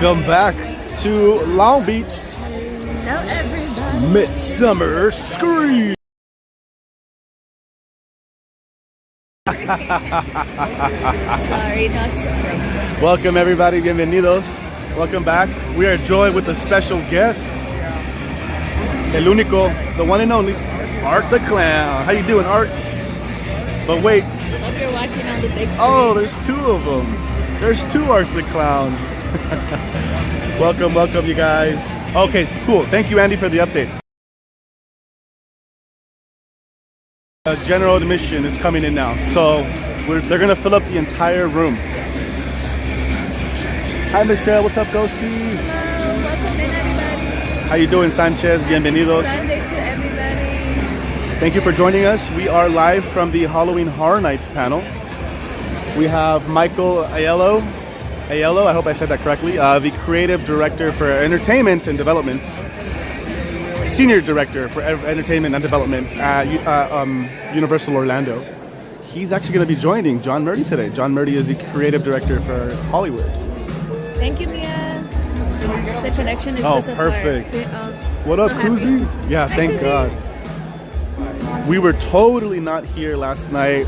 Welcome back to Long Beach. Hello, everybody. Midsummer Scream. Sorry, not sorry. Welcome everybody, bienvenidos. Welcome back. We are joined with a special guest, el único, the one and only, Art the Clown. How you doing, Art? But wait. I hope you're watching on the big screen. Oh, there's two of them. There's two Art the Clowns. Welcome, you guys. Okay, cool. Thank you, Andy, for the update. General admission is coming in now, so they're gonna fill up the entire room. Hi, Michelle. What's up, Ghosty? Hello, welcome in, everybody. How you doing, Sanchez? Bienvenidos. Sunday to everybody. Thank you for joining us. We are live from the Halloween Horror Nights panel. We have Michael Aiello, I hope I said that correctly, the Creative Director for Entertainment and Development, Senior Director for Entertainment and Development at Universal Orlando. He's actually going to be joining John Murdy today. John Murdy is the Creative Director for Hollywood. Thank you, Mia. The connection is perfect. What up, Kuzi? Yeah, Hi, thank Kuzi. God. We were totally not here last night.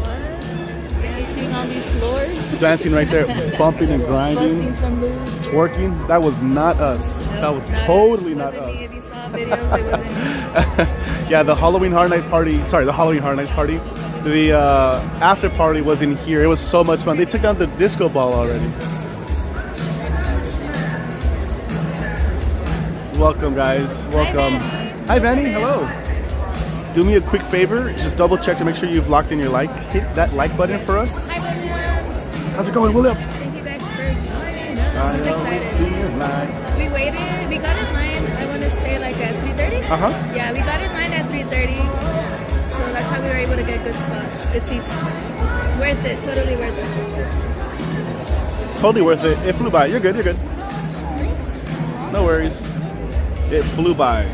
Dancing on these floors. Dancing right there, bumping and grinding, Busting some moves. twerking. That was not us. That was totally not Wasn't me. us. If you saw videos, it wasn't me. Yeah, the Halloween Horror Night party. Sorry, the Halloween Horror Night party. The after party was in here. It was so much fun. They took down the disco ball already. Welcome, guys. Welcome. Hi, Vanny. Hello. Do me a quick favor. Just double check to make sure you've locked in your like. Hit that like button for us. Hi, William. How's it going, William? Thank you guys for joining us. I'm so excited. We waited. We got in line, I want to say like at 3:30. Yeah, we got in line at 3:30. So that's how we were able to get good spots, good seats. Worth it. Totally worth it. Totally worth it. It flew by. You're good. You're good. No worries. It flew by.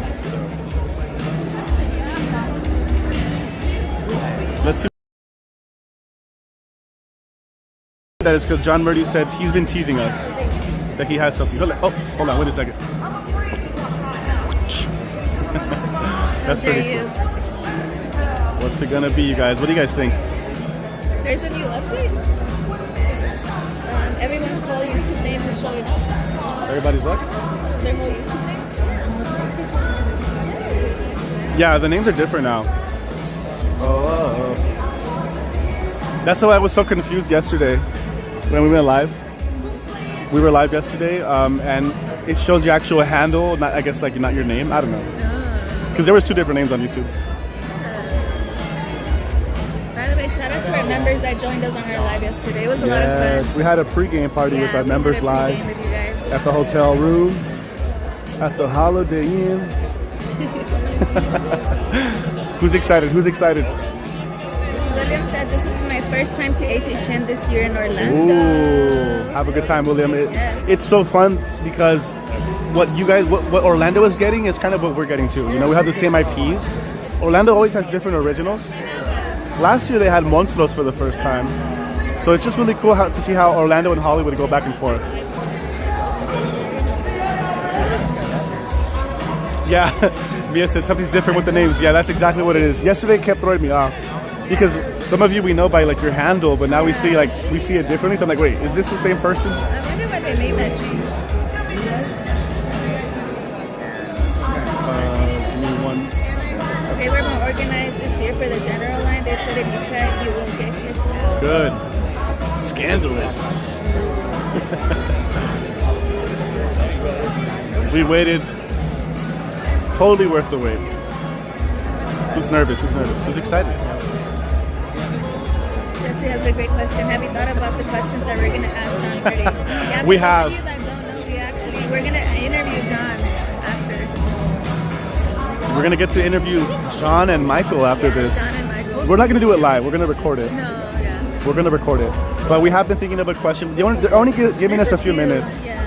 Let's see. That is because John Murdy said he's been teasing us that he has something. Hold on, wait a second. That's pretty cool. What's it gonna be, you guys? What do you guys think? There's a new update. Everyone's whole YouTube name is showing up. Everybody's what? Their whole YouTube name. Yeah, the names are different now. Oh. That's why I was so confused yesterday when we went live. We were live yesterday, and it shows your actual handle, not I guess like not your name. I don't know. Because there was two different names on YouTube. By the way, shout out to our members that joined us on our live yesterday. It was a lot of fun. Yes, we had a pregame party with our members live With you guys. at the hotel room, at the Holiday Inn. Who's excited? Who's excited? William said this will be my first time to HHN this year in Orlando. Ooh, have a good time, William. Yes. It's so fun because what Orlando is getting is kind of what we're getting too. You know, we have the same IPs. Orlando always has different originals. Last year they had Monstros for the first time. So it's just really cool to see how Orlando and Hollywood go back and forth. Yeah, Mia said something's different with the names. Yeah, that's exactly what it is. Yesterday it kept throwing me off because some of you we know by like your handle, but now we see it differently. So I'm like, wait, is this the same person? I wonder what they made that change. New ones. They were more organized this year for the general line. They said if you can't, you will get kicked out. Good. Scandalous. We waited. Totally worth the wait. Who's nervous? Who's excited? Jesse has a great question. Have you thought about the questions that we're going to ask John Murdy? Yeah, We for have. those of you that don't know, we're going to interview John after. We're going to get to interview John and Michael after this. John and Michael. We're not going to do it live. We're going to record it. No, yeah. We're going to record it. But we have been thinking of a question. They're only giving us a few minutes. Yeah.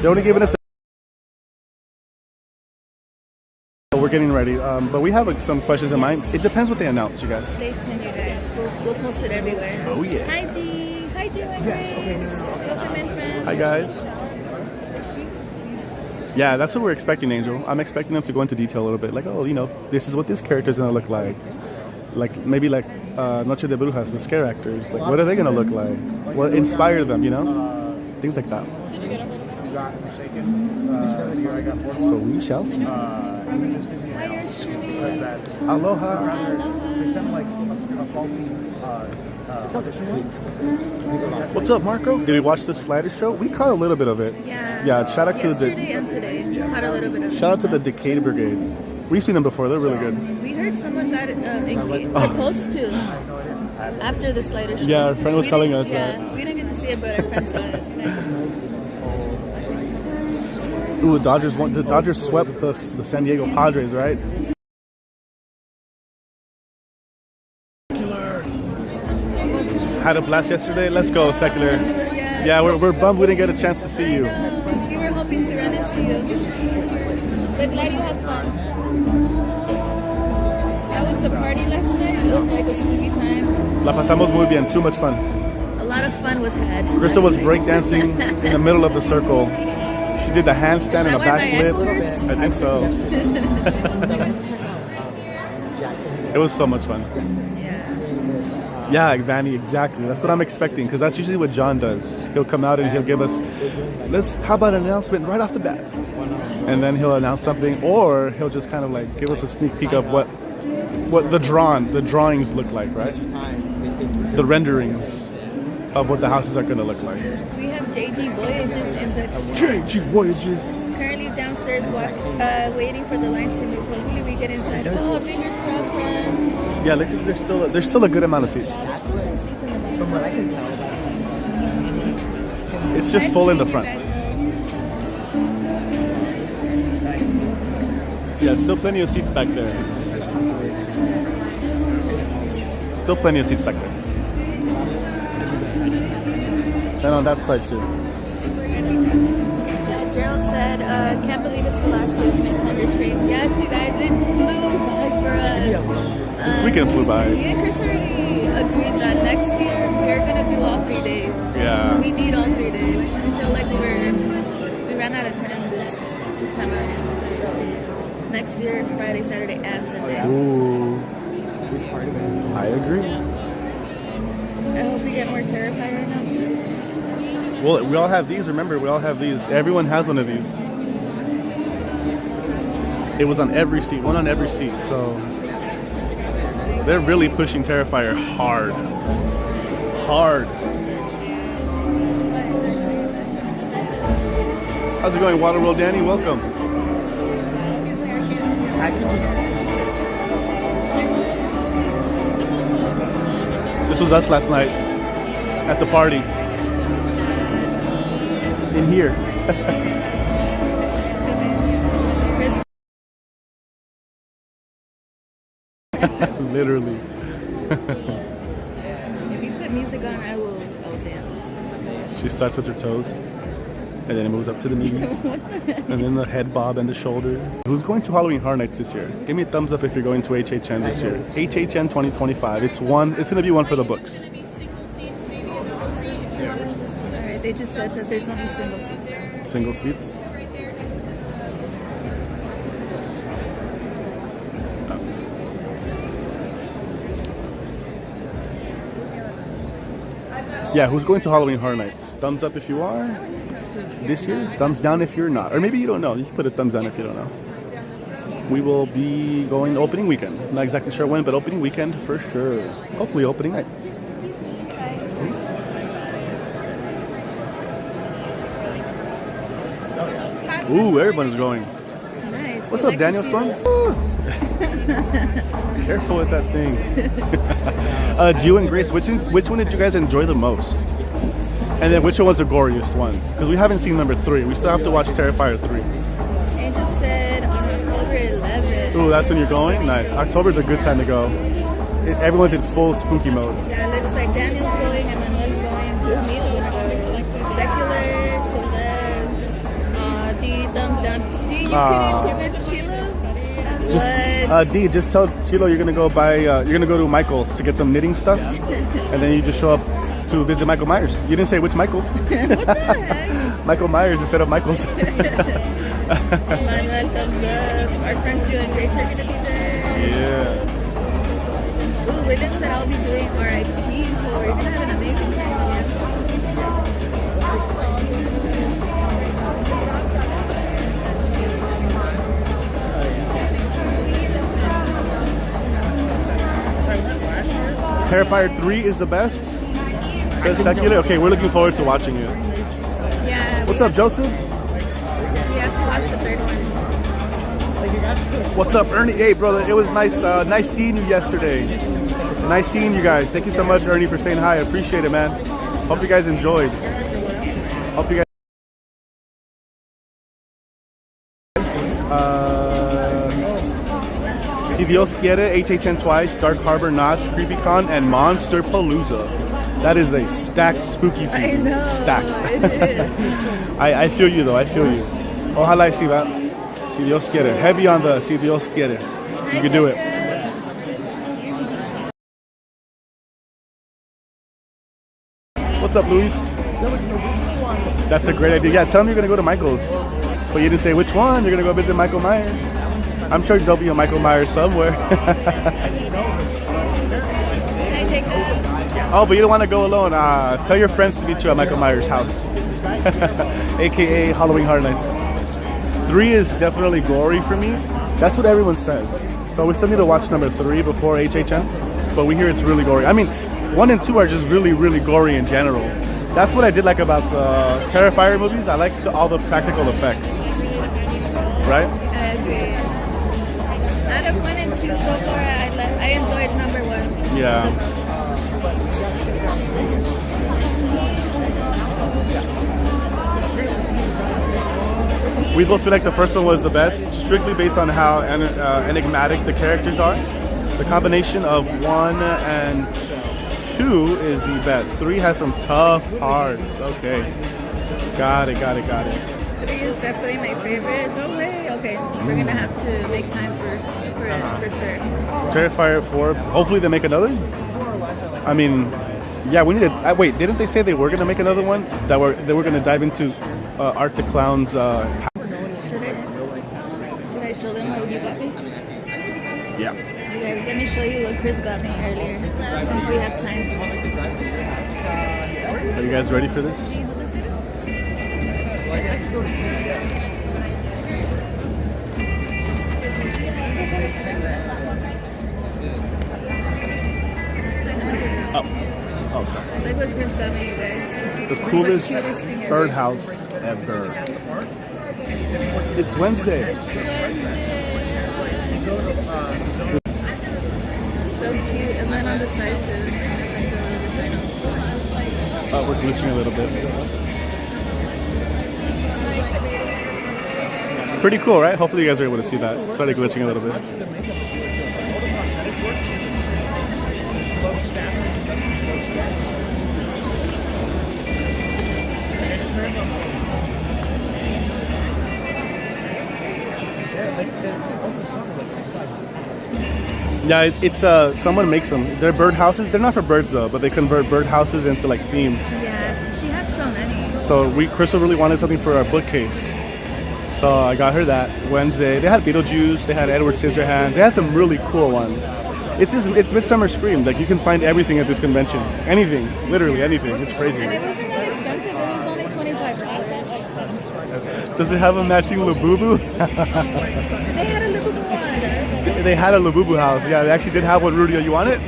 They're only giving us we're getting ready. But we have some questions in mind. It depends what they announce, you guys. Stay tuned, you guys. We'll post it everywhere. Oh, yeah. Hi, Dee. Hi, Joe and Grace. Welcome in, friends. Hi, guys. Yeah, that's what we're expecting, Angel. I'm expecting them to go into detail a little bit. Like, oh, you know, this is what this character's going to look like. Like, maybe like Noche de Brujas, the scare actors. Like, what are they going to look like? What inspired them, you know? Things like that. So we shall see. Hi, yours truly. Aloha. They sent like a faulty audition. What's up, Marco? Did you watch the Slider show? We caught a little bit of it. Yeah. Yeah, shout out to yesterday and today. We caught a little bit of it. Shout out to the Decade Brigade. We've seen them before. They're really good. We heard someone got proposed to after the Slider show. Yeah, our friend was telling us that. Yeah, we didn't get to see it, but our friend saw it. Ooh, the Dodgers swept the San Diego Padres, right? Had a blast yesterday. Let's go, Secular. Yeah, we're bummed we didn't get a chance to see you. We were hoping to run into you. But glad you had fun. How was the party last night? It looked like a spooky time. La pasamos muy bien. Too much fun. A lot of fun was had. Crystal was breakdancing in the middle of the circle. She did the handstand and a backflip. I think so. It was so much fun. Yeah, Vanny, exactly. That's what I'm expecting, because that's usually what John does. He'll come out and he'll give us, how about an announcement right off the bat? And then he'll announce something, or he'll just kind of like give us a sneak peek of what the drawings look like, right? The renderings of what the houses are going to look like. We have JG Voyages in the JG Voyages. Currently downstairs waiting for the line to move. Hopefully we get inside. Oh, fingers crossed, friends. Yeah, looks like there's still a good amount of seats. There's still some seats in the back. From what I can tell, It's just full in the front. Yeah, still plenty of seats back there. Still plenty of seats back there. And on that side too. Gerald said, can't believe it's the last day of Midsummer Scream. Yes, you guys, it flew by for us. This weekend flew by. Me and Chris already agreed that next year we're going to do all 3 days. Yeah. We need all 3 days. We feel like we ran out of time this time around. So next year, Friday, Saturday, and Sunday. Ooh. I agree. I hope we get more Terrifier announcements. Well, we all have these. Remember, we all have these. Everyone has one of these. It was on every seat, one on every seat. So they're really pushing Terrifier hard. Hard. How's it going, Waterworld Danny? Welcome. This was us last night at the party. In here. Literally. If you put music on, I'll dance. She starts with her toes, and then it moves up to the knees, and then the head bob and the shoulder. Who's going to Halloween Horror Nights this year? Give me a thumbs up if you're going to HHN this year. HHN 2025. It's going to be one for the books. They just said that there's only single seats now. Single seats? Yeah, who's going to Halloween Horror Nights? Thumbs up if you are this year. Thumbs down if you're not. Or maybe you don't know. You can put a thumbs down if you don't know. We will be going opening weekend. Not exactly sure when, but opening weekend for sure. Hopefully opening night. Ooh, everyone's going. Nice. What's up, Daniel Storm? Careful with that thing. Gio and Grace, which one did you guys enjoy the most? And then which one was the goriest one? Because we haven't seen number 3. We still have to watch Terrifier 3. Angel said on October 11th. Ooh, that's when you're going? Nice. October's a good time to go. Everyone's in full spooky mode. Yeah, it looks like Daniel's going and Manuel's going. Neil's gonna go. Secular, Celeste, D, thumbs down. D, you couldn't convince Sheila? D, just tell Chilo you're gonna go to Michael's to get some knitting stuff, and then you just show up to visit Michael Myers. You didn't say which Michael. What the heck? Michael Myers instead of Michael's. Manuel, thumbs up. Our friends Drew and Grace are going to be there. Yeah. Ooh, William said I'll be doing RIP, so we're going to have an amazing time here. Terrifier 3 is the best. Says Secular. Okay, we're looking forward to watching it. Yeah. What's up, Joseph? We have to watch the third one. What's up, Ernie? Hey, brother. It was nice seeing you yesterday. Nice seeing you guys. Thank you so much, Ernie, for saying hi. I appreciate it, man. Hope you guys enjoyed. Hope you guys. Si Dios quiere, HHN twice, Dark Harbor Knots, CreepyCon, and Monster Palooza. That is a stacked spooky season. I know. Stacked. It is. I feel you though. I feel you. Ojalá y si va. Si Dios quiere. Heavy on the Si Dios quiere. You can do it. What's up, Luis? That's a great idea. Yeah, tell them you're gonna go to Michael's, but you didn't say which one. You're gonna go visit Michael Myers. I'm sure there'll be a Michael Myers somewhere. Oh, but you don't want to go alone. Tell your friends to meet you at Michael Myers' house, aka Halloween Horror Nights. 3 is definitely gory for me. That's what everyone says. So we still need to watch number 3 before HHN, but we hear it's really gory. I mean, 1 and 2 are just really, really gory in general. That's what I did like about the Terrifier movies. I like all the practical effects, right? I agree. Out of 1 and 2 so far, I enjoyed number 1. Yeah. We both feel like the first one was the best, strictly based on how enigmatic the characters are. The combination of 1 and 2 is the best. 3 has some tough parts. Okay. Got it. 3 is definitely my favorite. No way. Okay, we're gonna have to make time for it for sure. Terrifier 4. Hopefully they make another. I mean, yeah, we need to. Wait, didn't they say they were gonna make another one? They were gonna dive into Art the Clown's. Should I show them what you got me? Yeah. You guys, let me show you what Chris got me earlier, since we have time. Are you guys ready for this? Oh, sorry. Look what Chris got me, you guys. The coolest the cutest thing ever. birdhouse ever. It's Wednesday. It's so cute, and then on the side too. It's like a little design. Oh, we're glitching a little bit. Pretty cool, right? Hopefully you guys are able to see that. Started glitching a little bit. Yeah, it's someone makes them. They're bird houses. They're not for birds though, but they convert bird houses into like themes. Yeah, she had so many. So Crystal really wanted something for our bookcase. So I got her that Wednesday. They had Beetlejuice, they had Edward Scissorhands, they had some really cool ones. It's Midsummer Scream. Like you can find everything at this convention. Anything, literally anything. It's crazy. And it wasn't that expensive. It was only $25. Does it have a matching Labubu? Oh my god. They had a Labubu one. They had a Labubu house. Yeah, they actually did have one. Rudy, you want it?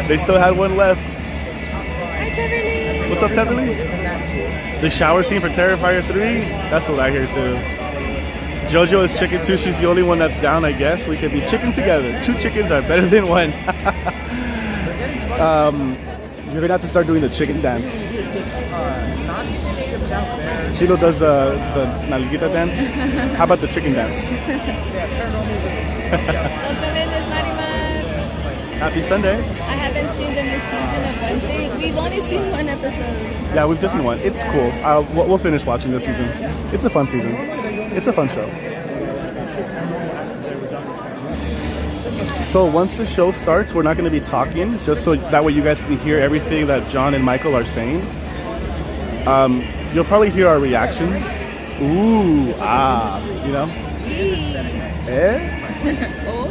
They still had one left. Hi, Teverly. What's up, Teverly? The shower scene for Terrifier 3? That's what I hear too. Jojo is chicken too. She's the only one that's down, I guess. We could be chicken together. 2 chickens are better than 1. You're gonna have to start doing the chicken dance. Chilo does the nalguita dance. How about the chicken dance? Welcome in, Miss Mariman. Happy Sunday. I haven't seen the new season of Wednesday. We've only seen 1 episode. Yeah, we've just seen 1. It's cool. We'll finish watching this season. It's a fun season. It's a fun show. So once the show starts, we're not going to be talking, just so that way you guys can hear everything that John and Michael are saying. You'll probably hear our reactions, Ooh, you know? Eh? Oh.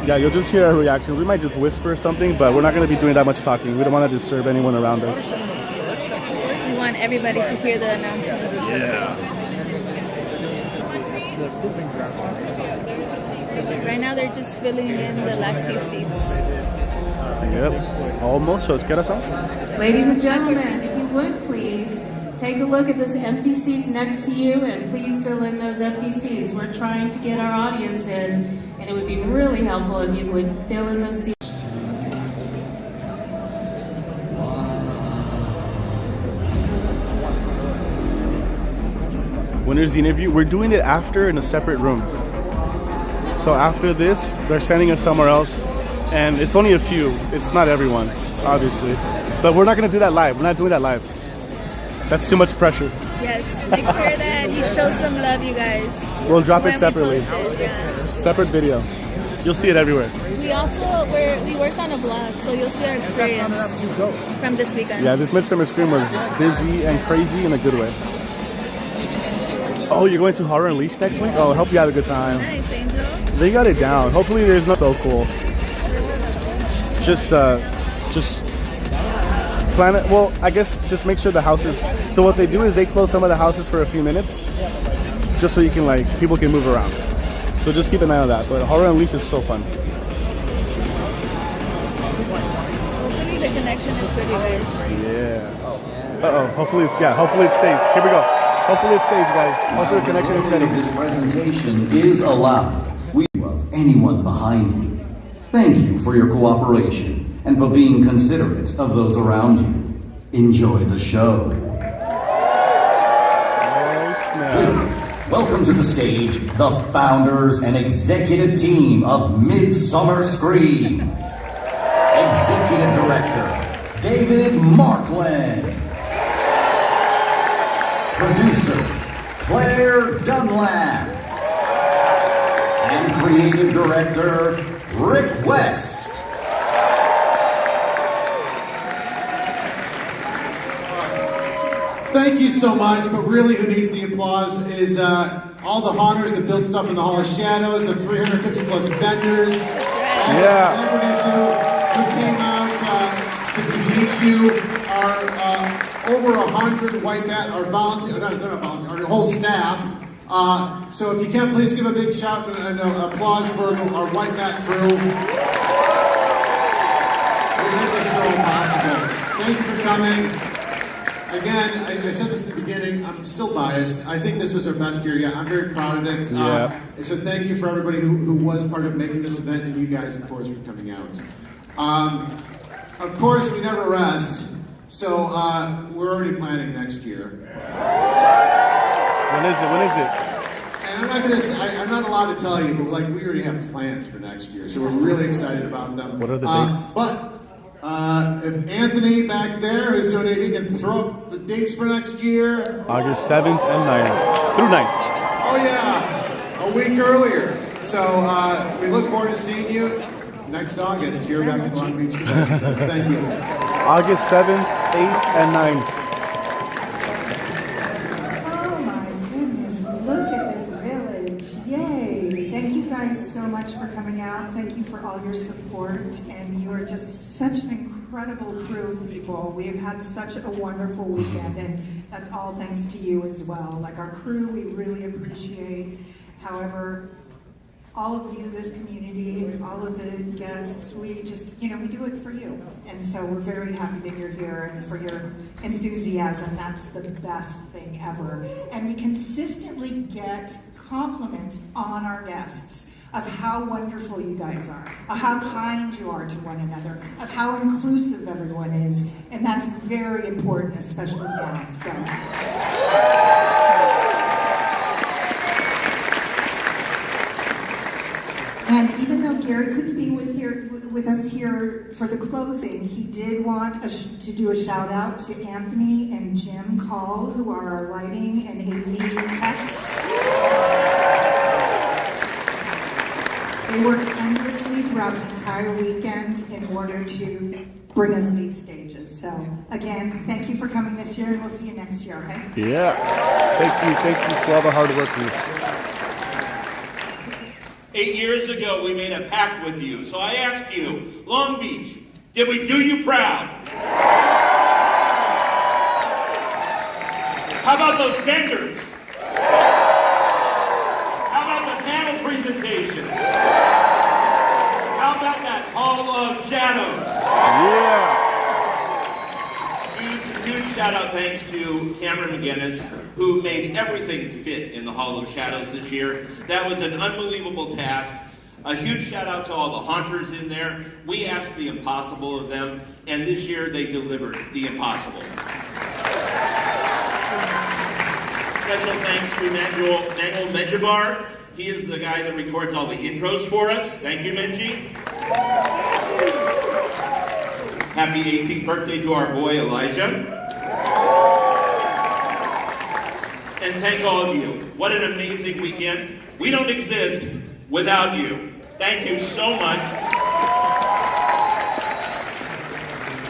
Yeah, you'll just hear our reactions. We might just whisper something, but we're not going to be doing that much talking. We don't want to disturb anyone around us. We want everybody to hear the announcements. Yeah. Right now they're just filling in the last few seats. Yep. Almost. So, get us out. Ladies and gentlemen, if you would please take a look at those empty seats next to you and please fill in those empty seats. We're trying to get our audience in, and it would be really helpful if you would fill in those seats. When there's the interview, we're doing it after in a separate room. So after this, they're sending us somewhere else, and it's only a few. It's not everyone, obviously. But we're not going to do that live. We're not doing that live. That's too much pressure. Yes, make sure that you show some love, you guys. We'll drop it When we separately. post it, yeah. Separate video. You'll see it everywhere. We also we worked on a vlog, so you'll see our experience from this weekend. Yeah, this Midsummer Scream was busy and crazy in a good way. Oh, you're going to Horror Unleashed next week? Oh, I hope you had a good time. Nice, Angel. They got it down. Hopefully there's no so cool. Just plan it. Well, I guess just make sure the houses. So what they do is they close some of the houses for a few minutes, just so you can people can move around. So just keep an eye on that. But Horror Unleashed is so fun. Hopefully the connection is good, you guys. Yeah. Hopefully it stays. Here we go. Hopefully it stays, guys. Hopefully the connection is steady. This presentation is allowed. We love anyone behind you. Thank you for your cooperation and for being considerate of those around you. Enjoy the show. Please, welcome to the stage the founders and executive team of Midsummer Scream. Executive Director, David Markland. Producer, Claire Dunlap. And Creative Director, Rick West. Thank you so much, but really who needs the applause is all the haunters that built stuff in the Hall of Shadows, the 350 plus vendors, all the celebrities who came out to meet you, our over 100 white bat, our volunteers, our whole staff. So if you can, please give a big shout and applause for our white bat crew. We make this so possible. Thank you for coming. Again, I said this at the beginning, I'm still biased. I think this was our best year yet. I'm very proud of it. And so thank you for everybody who was part of making this event, and you guys, of course, for coming out. Of course, we never rest, so we're already planning next year. When is it? And I'm not allowed to tell you, but we already have plans for next year, so we're really excited about them. What are the dates? But if Anthony back there who's donating can throw up the dates for next year. August 7th and 9th. Through 9th. Oh yeah, a week earlier. So we look forward to seeing you next August here back in Long Beach. Thank you. August 7th, 8th, and 9th. Oh my goodness, look at this village. Yay. Thank you guys so much for coming out. Thank you for all your support. And you are just such an incredible crew of people. We have had such a wonderful weekend, and that's all thanks to you as well. Our crew, we really appreciate. However, all of you, this community, all of the guests, we just, we do it for you. And so we're very happy that you're here and for your enthusiasm. That's the best thing ever. And we consistently get compliments on our guests of how wonderful you guys are, of how kind you are to one another, of how inclusive everyone is. And that's very important, especially now. So. And even though Gary couldn't be with us here for the closing, he did want to do a shout out to Anthony and Jim Call, who are our lighting and AV techs. They work endlessly throughout throughout the entire weekend in order to bring us these stages. So again, thank you for coming this year, and we'll see you next year, okay? Yeah. Thank you to all the hard workers. 8 years ago, we made a pact with you. So I ask you, Long Beach, did we do you proud? How about those vendors? How about the panel presentations? How about that Hall of Shadows? Yeah. Huge shout out thanks to Cameron McGinnis, who made everything fit in the Hall of Shadows this year. That was an unbelievable task. A huge shout out to all the haunters in there. We asked the impossible of them, and this year they delivered the impossible. Special thanks to Manuel Medjivar. He is the guy that records all the intros for us. Thank you, Menji. Happy 18th birthday to our boy Elijah. And thank all of you. What an amazing weekend. We don't exist without you. Thank you so much.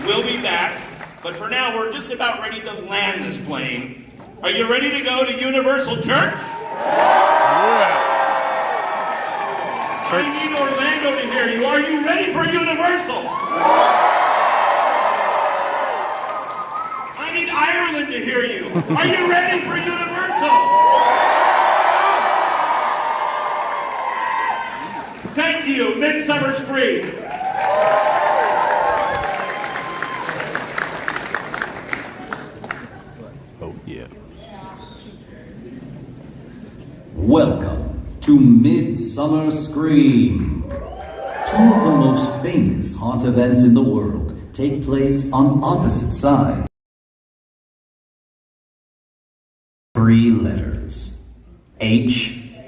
We'll be back, but for now we're just about ready to land this plane. Are you ready to go to Universal Church? Yeah. I need Orlando to hear you. Are you ready for Universal? I need Ireland to hear you. Are you ready for Universal? Thank you, Midsummer Scream. Oh, yeah. Welcome to Midsummer Scream. Two of the most famous haunt events in the world take place on opposite sides. 3 letters. HHN.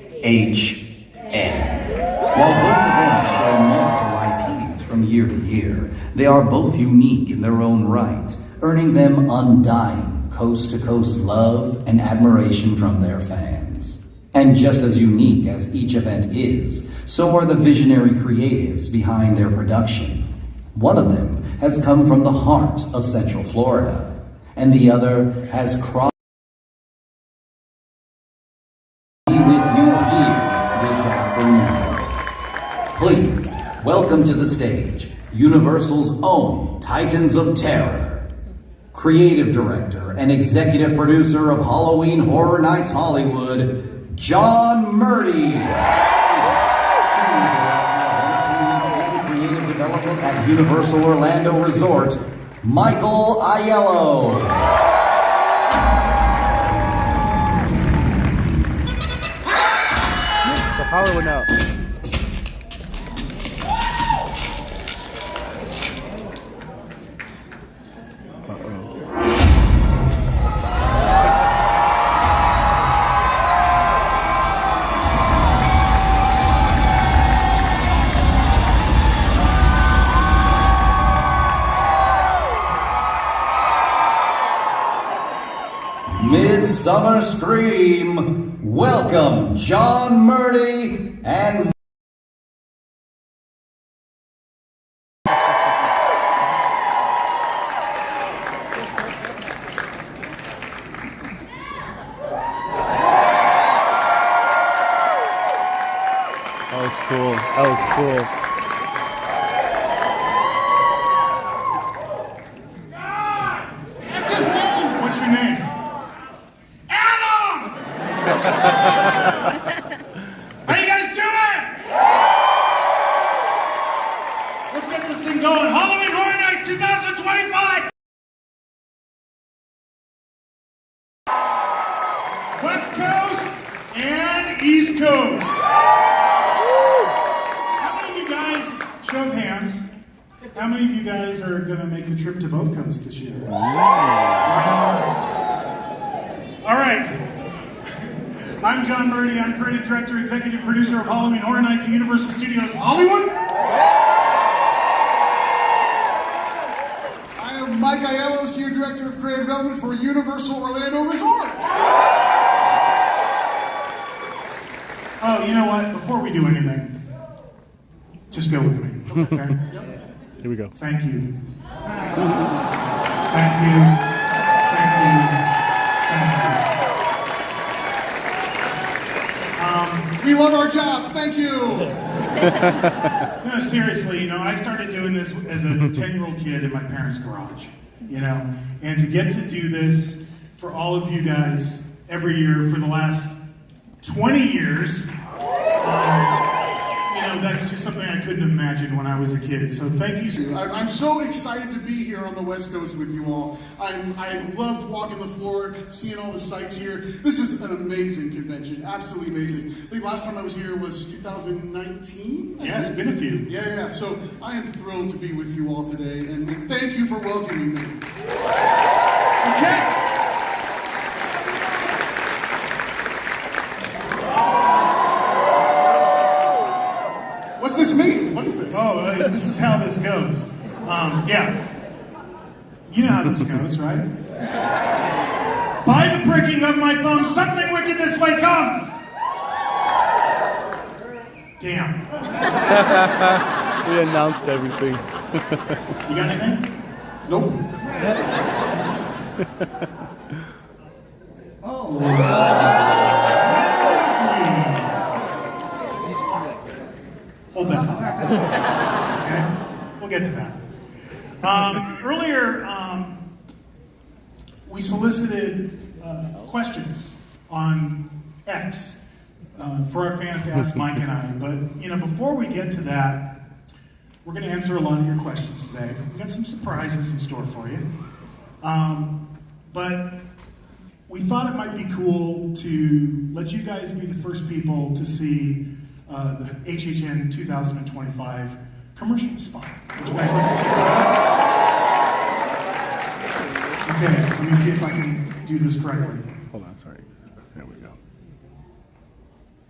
While both events share multiple IPs from year to year, they are both unique in their own right, earning them undying coast-to-coast love and admiration from their fans. And just as unique as each event is, so are the visionary creatives behind their production. One of them has come from the heart of Central Florida, and the other has crossed with you here this afternoon. Please, welcome to the stage, Universal's own Titans of Terror, creative director and executive producer of Halloween Horror Nights Hollywood, John Murdy. Senior Director of Entertainment and Creative Development at Universal Orlando Resort, Michael Aiello. The power went out. Midsummer Scream, welcome John Murdy and That was cool. That was cool. That's his name. What's your name? Adam! How you guys doing? Let's get this thing going. Halloween Horror Nights 2025! West Coast and East Coast. How many of you guys, show of hands, how many of you guys are going to make the trip to both coasts this year? All right. I'm John Murdy. I'm creative director, executive producer of Halloween Horror Nights at Universal Studios Hollywood. I am Mike Aiello, senior director of creative development for Universal Orlando Resort. Oh, you know what? Before we do anything, just go with me. Okay. Yep. Here we go. Thank you. Thank you. Thank you. Thank you. We love our jobs. Thank you. No, seriously, I started doing this as a 10-year-old kid in my parents' garage, and to get to do this for all of you guys every year for the last 20 years, that's just something I couldn't imagine when I was a kid. So thank you. I'm so excited to be here on the West Coast with you all. I loved walking the floor, seeing all the sights here. This is an amazing convention, absolutely amazing. I think last time I was here was 2019. Yeah, it's been a few. Yeah. So I am thrilled to be with you all today, and thank you for welcoming me. Okay. What's this mean? What is this? Oh, this is how this goes. Yeah. You know how this goes, right? By the pricking of my thumb, something wicked this way comes. Damn. We announced everything. You got anything? Nope. Oh. Hold that thought. Okay? We'll get to that. Earlier, we solicited questions on X for our fans to ask Mike and I. But, before we get to that, we're going to answer a lot of your questions today. We've got some surprises in store for you. But we thought it might be cool to let you guys be the first people to see the HHN 2025 commercial spot. Would you guys like to check that out? Okay, let me see if I can do this correctly. Hold on, sorry. There we go.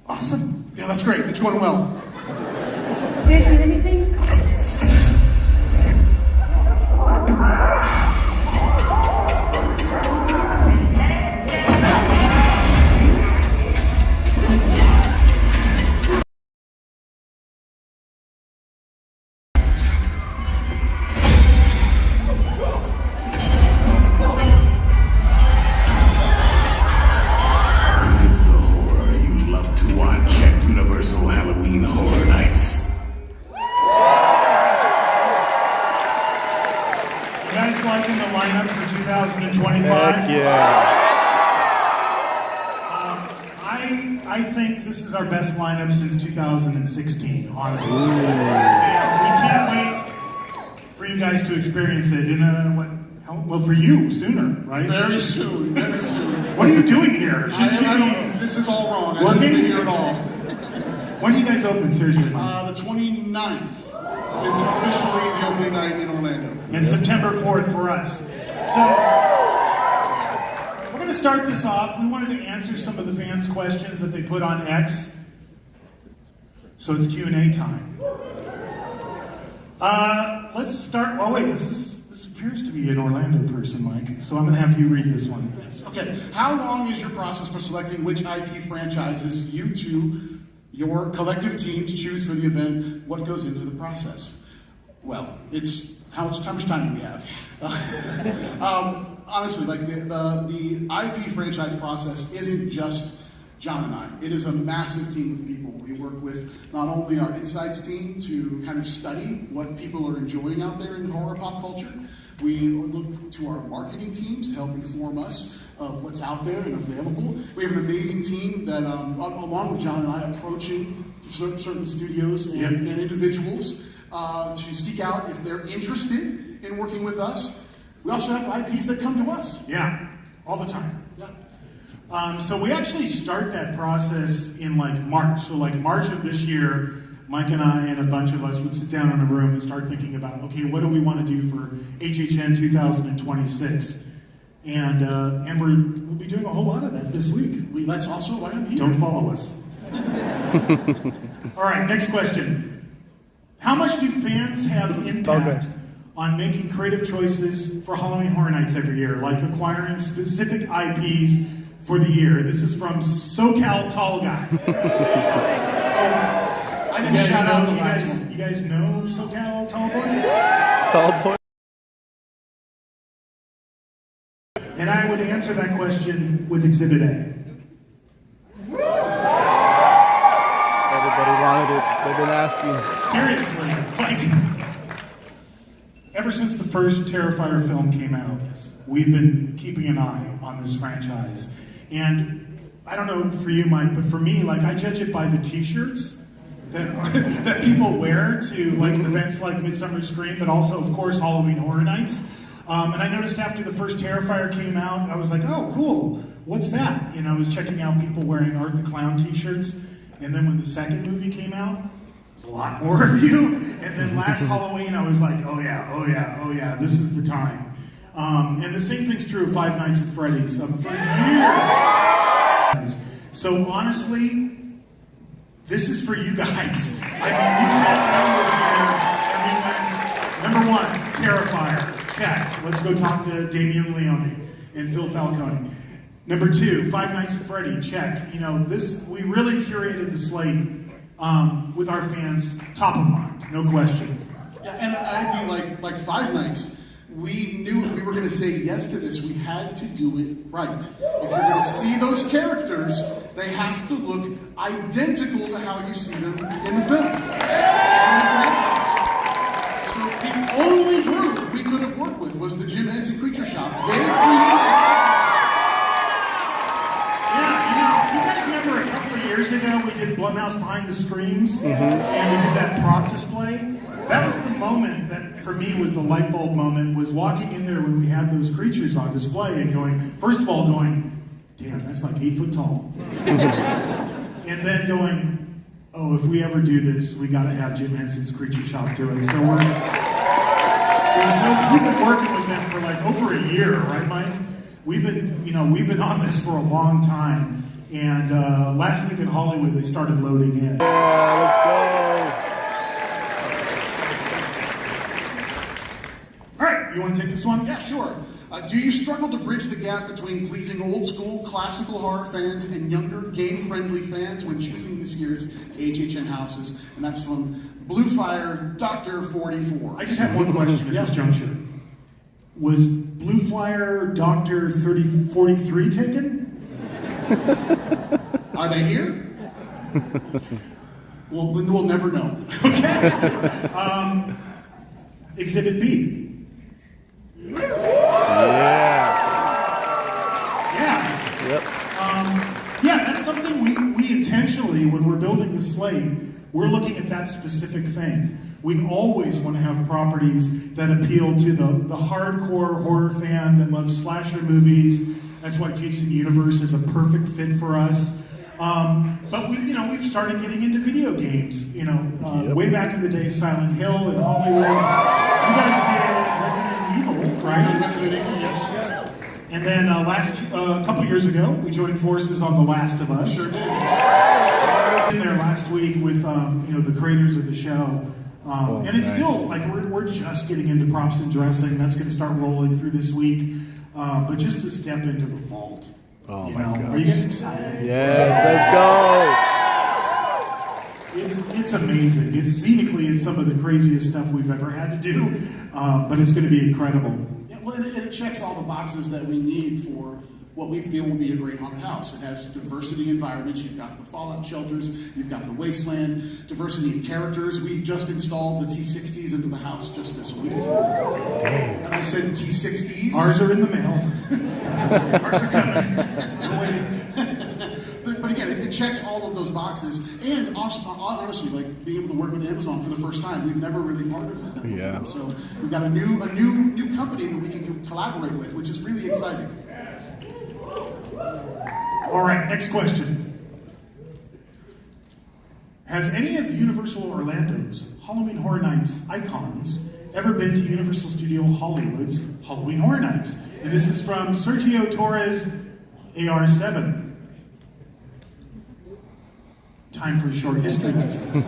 Awesome. Yeah, that's great. It's going well. You guys need anything? Halloween Horror Nights. You guys liking the lineup for 2025? Heck yeah. I think this is our best lineup since 2016, honestly. Ooh. And we can't wait for you guys to experience it in for you, sooner, right? Very soon, very soon. What are you doing here? This is all wrong. I shouldn't be here at all. When do you guys open, seriously? The 29th is officially the opening night in Orlando. And September 4th for us. So, we're going to start this off. We wanted to answer some of the fans' questions that they put on X. So it's Q&A time. Let's start. Oh wait, this appears to be an Orlando person, Mike. So I'm going to have you read this one. Okay. How long is your process for selecting which IP franchises you two, your collective teams, choose for the event? What goes into the process? Well, it's how much time do we have? Honestly, like the IP franchise process isn't just John and I. It is a massive team of people. We work with not only our insights team to kind of study what people are enjoying out there in horror pop culture. We look to our marketing teams to help inform us of what's out there and available. We have an amazing team that, along with John and I, approaching certain studios and individuals to seek out if they're interested in working with us. We also have IPs that come to us. Yeah, all the time. Yeah. So we actually start that process in March. So March of this year, Mike and I and a bunch of us would sit down in a room and start thinking about, okay, what do we want to do for HHN 2026? And we'll be doing a whole lot of that this week. That's also why I'm here. Don't follow us. All right, next question. How much do fans have impact on making creative choices for Halloween Horror Nights every year, like acquiring specific IPs for the year? This is from SoCal Tall Guy. I didn't shout out the last one. You guys know SoCal Tall Boy? Tall boy. And I would answer that question with Exhibit A. Everybody wanted it. They've been asking. Seriously, like, ever since the first Terrifier film came out, we've been keeping an eye on this franchise. And I don't know for you, Mike, but for me, like, I judge it by the t-shirts that, that people wear to, like, events like Midsummer Scream, but also, of course, Halloween Horror Nights. And I noticed after the first Terrifier came out, I was like, oh, cool, what's that? You know, I was checking out people wearing Art the Clown t-shirts. And then when the second movie came out, there's a lot more of you. And then last Halloween, I was like, oh yeah, this is the time. And the same thing's true of Five Nights at Freddy's. For years. So honestly, this is for you guys. I mean, we sat down this year and we went, number one, Terrifier. Check. Let's go talk to Damian Leone and Phil Falcone. Number two, Five Nights at Freddy. Check. You know, we really curated the slate with our fans top of mind, no question. Yeah, and I think like Five Nights, we knew if we were going to say yes to this, we had to do it right. If you're going to see those characters, they have to look identical to how you see them in the film. And in the franchise. So the only group we could have worked with was the Jim Henson Creature Shop. They created. Remember a couple of years ago we did Blumhouse Behind the Screams, and we did that prop display? That was the moment that for me was the light bulb moment, was walking in there when we had those creatures on display and going, first of all going, damn, that's like 8 foot tall. And then going, oh, if we ever do this, we gotta have Jim Henson's Creature Shop do it. So we've been working with them for like over a year, right, Mike? We've been on this for a long time. And last week in Hollywood, they started loading in. Yeah, let's go. All right, you want to take this one? Yeah, sure. Do you struggle to bridge the gap between pleasing old school classical horror fans and younger game-friendly fans when choosing this year's HHN houses? And that's from Blue Flyer Dr. 44. I just have one question at this juncture. Was Blue Flyer Dr. 43 taken? Are they here? We'll never know. Okay. Exhibit B. Yeah. Yep. Yeah, that's something we intentionally, when we're building the slate, we're looking at that specific thing. We always want to have properties that appeal to the hardcore horror fan that loves slasher movies. That's why Jason Universe is a perfect fit for us. But we've started getting into video games. Way back in the day, Silent Hill in Hollywood. You guys did Resident Evil, right? Resident Evil, yes. And then a couple years ago, we joined forces on The Last of Us. Sure did. In there last week with the creators of the show. And it's still like we're just getting into props and dressing. That's going to start rolling through this week. But just to step into the vault, oh my God. Are you guys excited? Yes, let's go. It's amazing. It's some of the craziest stuff we've ever had to do, but it's going to be incredible. Yeah, well, and it checks all the boxes that we need for what we feel will be a great haunted house. It has diversity environments. You've got the fallout shelters. You've got the wasteland. Diversity in characters. We just installed the T60s into the house just this week. Dang. And I said T60s. Ours are in the mail. Ours are coming. We're waiting. But again, it checks all of those boxes. And honestly, like being able to work with Amazon for the first time, we've never really partnered with them before. So we've got a new company that we can collaborate with, which is really exciting. All right, next question. Has any of Universal Orlando's Halloween Horror Nights icons ever been to Universal Studio Hollywood's Halloween Horror Nights? And this is from Sergio Torres, AR7. Time for a short history lesson.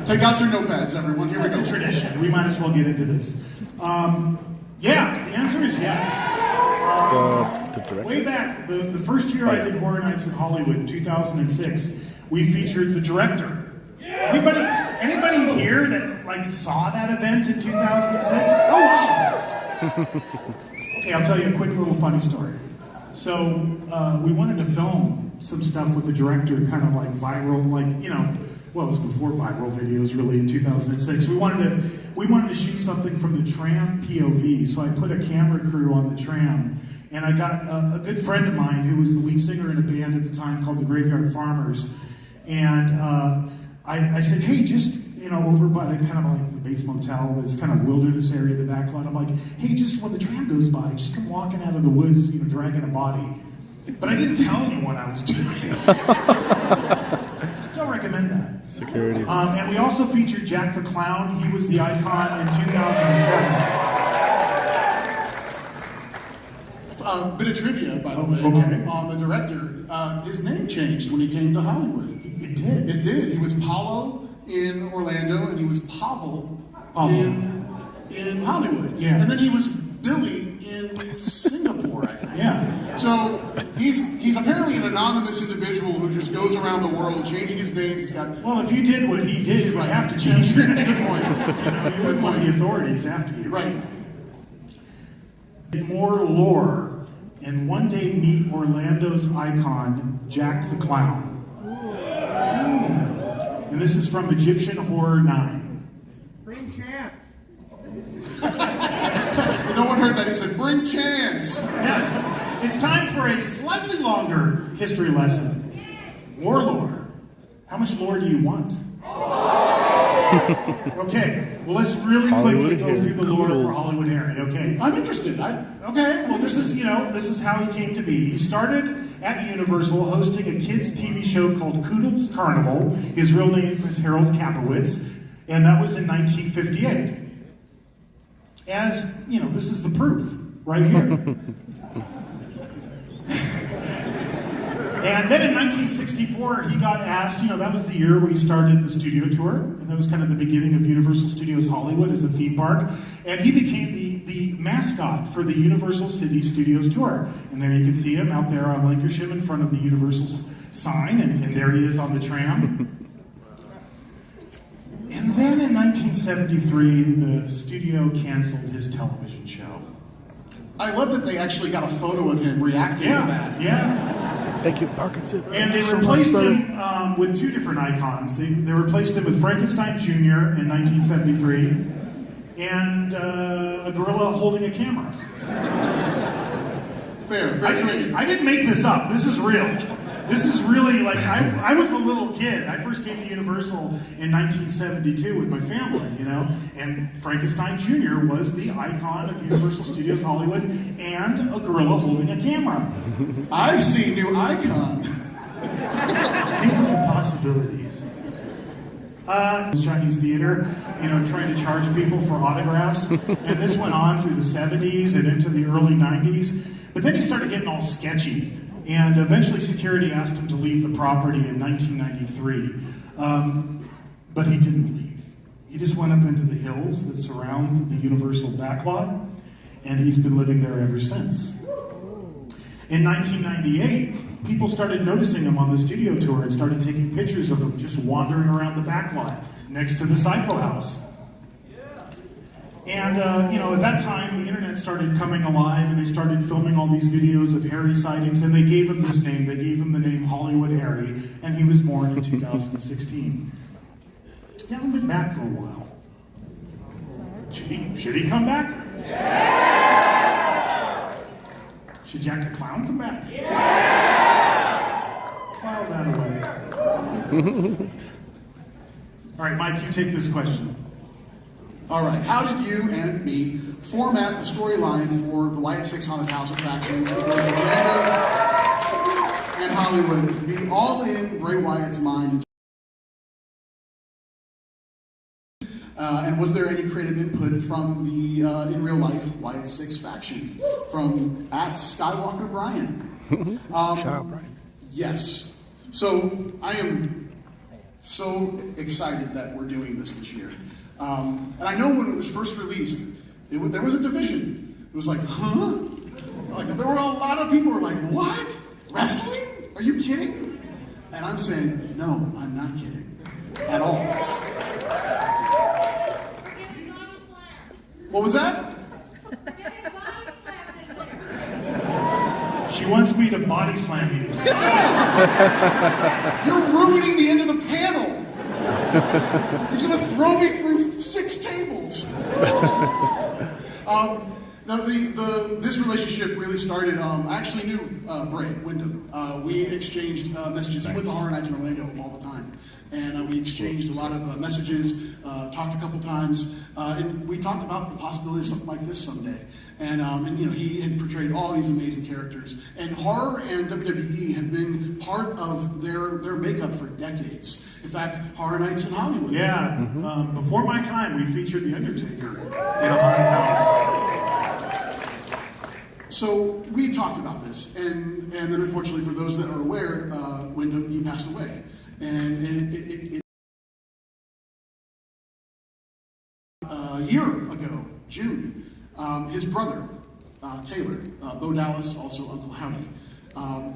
Take out your notepads, everyone. Here we go. It's a tradition. We might as well get into this. Yeah, the answer is yes. Way back, the first year I did Horror Nights in Hollywood, 2006, we featured the director. Anybody here that like saw that event in 2006? Oh wow! Okay, I'll tell you a quick little funny story. So we wanted to film some stuff with the director, kind of like viral, like, you know, well, it was before viral videos really in 2006. We wanted to shoot something from the tram POV, so I put a camera crew on the tram, and I got a good friend of mine who was the lead singer in a band at the time called the Graveyard Farmers, and I said, hey, just, you know, over by kind of like the Bates Motel, this kind of wilderness area in the back lot, I'm like, hey, just when the tram goes by, just come walking out of the woods, you know, dragging a body. But I didn't tell anyone I was doing it. Don't recommend that. Security. And we also featured Jack the Clown. He was the icon in 2007. Bit of trivia, by the way, on the director. His name changed when he came to Hollywood. It did. It did. He was Paulo in Orlando, and he was Pavel in Hollywood. Yeah. And then he was Billy in Singapore, I think. Yeah. So he's apparently an anonymous individual who just goes around the world changing his names. He's got. Well, if you did what he did, you have to change your name. You know, you wouldn't want the authorities after you. Right. More lore, and one day meet Orlando's icon, Jack the Clown. And this is from Egyptian Horror 9. Bring chance. No one heard that. He said, "Bring chance." Yeah. It's time for a slightly longer history lesson. War lore. How much lore do you want? Okay, well, let's really quickly go through the lore for Hollywood Harry, okay? I'm interested. Okay, well, this is how he came to be. He started at Universal hosting a kids' TV show called Koodle's Carnival. His real name is Harold Kapowitz, and that was in 1958. As, you know, this is the proof right here. And then in 1964, he got asked, you know, that was the year where he started the studio tour, and that was kind of the beginning of Universal Studios Hollywood as a theme park, and he became the mascot for the Universal City Studios tour. And there you can see him out there on Lancashire in front of the Universal sign, and there he is on the tram. And then in 1973, the studio canceled his television show. I love that they actually got a photo of him reacting to that. Yeah. Thank you, Parkinson. And they replaced him with two different icons. They replaced him with Frankenstein Jr. in 1973 and a gorilla holding a camera. Fair trade. I didn't make this up. This is real. This is really like, I was a little kid. I first came to Universal in 1972 with my family, you know, and Frankenstein Jr. was the icon of Universal Studios Hollywood and a gorilla holding a camera. I see new icon. Think of the possibilities. Chinese theater, you know, trying to charge people for autographs, and this went on through the 70s and into the early 90s, but then he started getting all sketchy. And eventually security asked him to leave the property in 1993. But he didn't leave. He just went up into the hills that surround the Universal backlot, and he's been living there ever since. In 1998, people started noticing him on the studio tour and started taking pictures of him just wandering around the backlot next to the Psycho House. And, you know, at that time, the internet started coming alive, and they started filming all these videos of Harry sightings, and they gave him this name. They gave him the name Hollywood Harry, and he was born in 2016. He hasn't been back for a while. Should he come back? Yeah! Should Jack the Clown come back? Yeah! File that away. All right, Mike, you take this question. All right, how did you and me format the storyline for the Wyatt 6 Haunted House attractions in Orlando and Hollywood to be all in Bray Wyatt's mind? And was there any creative input from the, in real life, Wyatt 6 faction? From @Skywalker Brian. Shout out, Brian. Yes. So I am so excited that we're doing this year. And I know when it was first released, there was a division. It was like, huh? Like, there were a lot of people who were like, what? Wrestling? Are you kidding? And I'm saying, no, I'm not kidding. At all. What was that? She wants me to body slam you. You're ruining the end of the panel. He's going to throw me through 6 tables. Now, this relationship really started, I actually knew Bray Wyndham. We exchanged messages. He went to Horror Nights in Orlando all the time. And we exchanged a lot of messages, talked a couple times, and we talked about the possibility of something like this someday. And you know, he had portrayed all these amazing characters. And horror and WWE have been part of their makeup for decades. In fact, Horror Nights in Hollywood. Yeah, before my time, we featured The Undertaker in a haunted house. So we talked about this, and then unfortunately for those that are aware, Wyndham, he passed away. And a year ago, June, his brother, Taylor, Bo Dallas, also Uncle Howdy,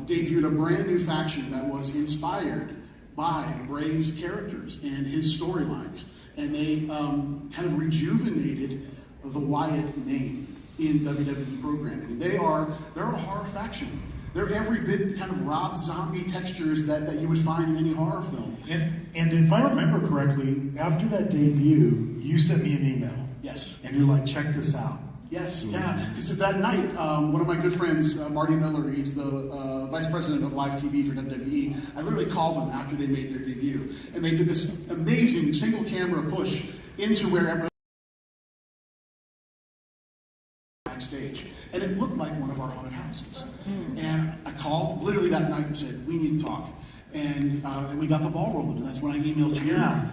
debuted a brand new faction that was inspired by Bray's characters and his storylines. And they kind of rejuvenated the Wyatt name in WWE programming. They're a horror faction. They're every bit kind of Rob Zombie textures that you would find in any horror film. And if I remember correctly, after that debut, you sent me an email. Yes. And you're like, check this out. Yes, yeah. Because that night, one of my good friends, Marty Miller, he's the vice president of live TV for WWE. I literally called him after they made their debut. And they did this amazing single camera push into wherever backstage. And it looked like one of our haunted houses. And I called literally that night and said, we need to talk. And we got the ball rolling. And that's when I emailed you. Yeah.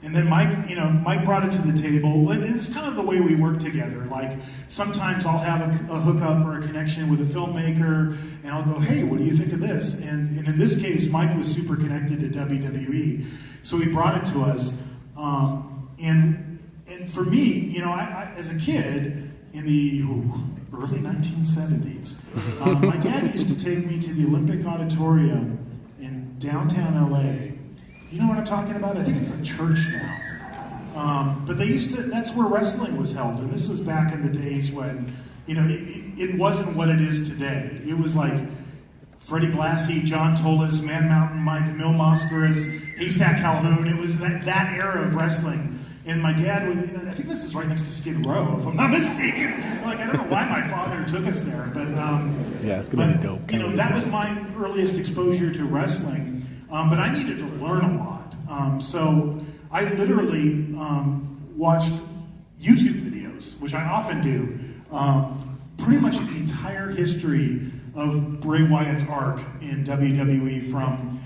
And then Mike brought it to the table. It's kind of the way we work together. Like, sometimes I'll have a hookup or a connection with a filmmaker, and I'll go, hey, what do you think of this? And in this case, Mike was super connected to WWE, so he brought it to us. And for me, I as a kid in the early 1970s, my dad used to take me to the Olympic Auditorium in downtown LA. You know what I'm talking about? I think it's a church now. But they used to, that's where wrestling was held. And this was back in the days when, it wasn't what it is today. It was like Freddie Blassie, John Tolis, Man Mountain Mike, Mil Moscaris, Haystack Calhoun. It was that era of wrestling. And my dad would, I think this is right next to Skid Row, if I'm not mistaken. Like, I don't know why my father took us there, but yeah, it's gonna be dope. That was my earliest exposure to wrestling. But I needed to learn a lot. So I literally watched YouTube videos, which I often do, pretty much the entire history of Bray Wyatt's arc in WWE from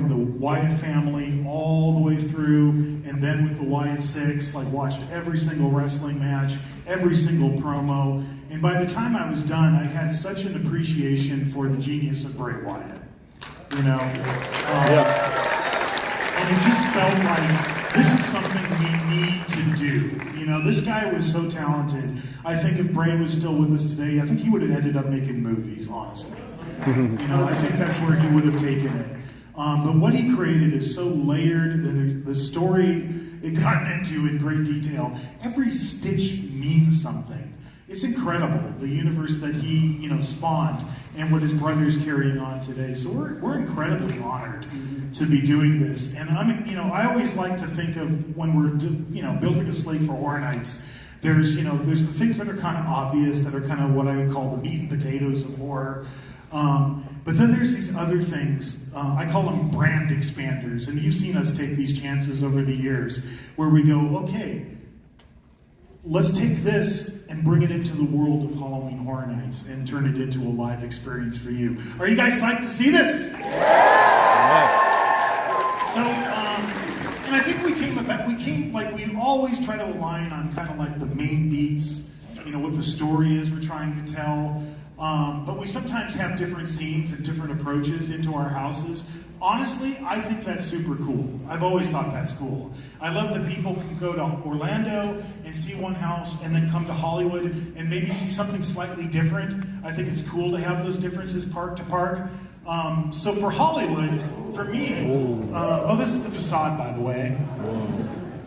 the Wyatt family all the way through, and then with the Wyatt Six, like watched every single wrestling match, every single promo. And by the time I was done, I had such an appreciation for the genius of Bray Wyatt. And it just felt like this is something we need to do. This guy was so talented. I think if Bray was still with us today, I think he would have ended up making movies, honestly. I think that's where he would have taken it. But what he created is so layered. The story it got into in great detail. Every stitch means something. It's incredible, the universe that he, spawned and what his brother's carrying on today. So we're incredibly honored to be doing this. And I always like to think of when we're, building a slate for Horror Nights, there's the things that are kind of obvious, that are kind of what I would call the meat and potatoes of horror. But then there's these other things, I call them brand expanders. And you've seen us take these chances over the years where we go, okay, let's take this and bring it into the world of Halloween Horror Nights and turn it into a live experience for you. Are you guys psyched to see this? Yes. So, and I think we always try to align on kind of like the main beats, what the story is we're trying to tell. But we sometimes have different scenes and different approaches into our houses. Honestly, I think that's super cool. I've always thought that's cool. I love that people can go to Orlando and see one house and then come to Hollywood and maybe see something slightly different. I think it's cool to have those differences park to park. So for Hollywood, for me, this is the facade, by the way.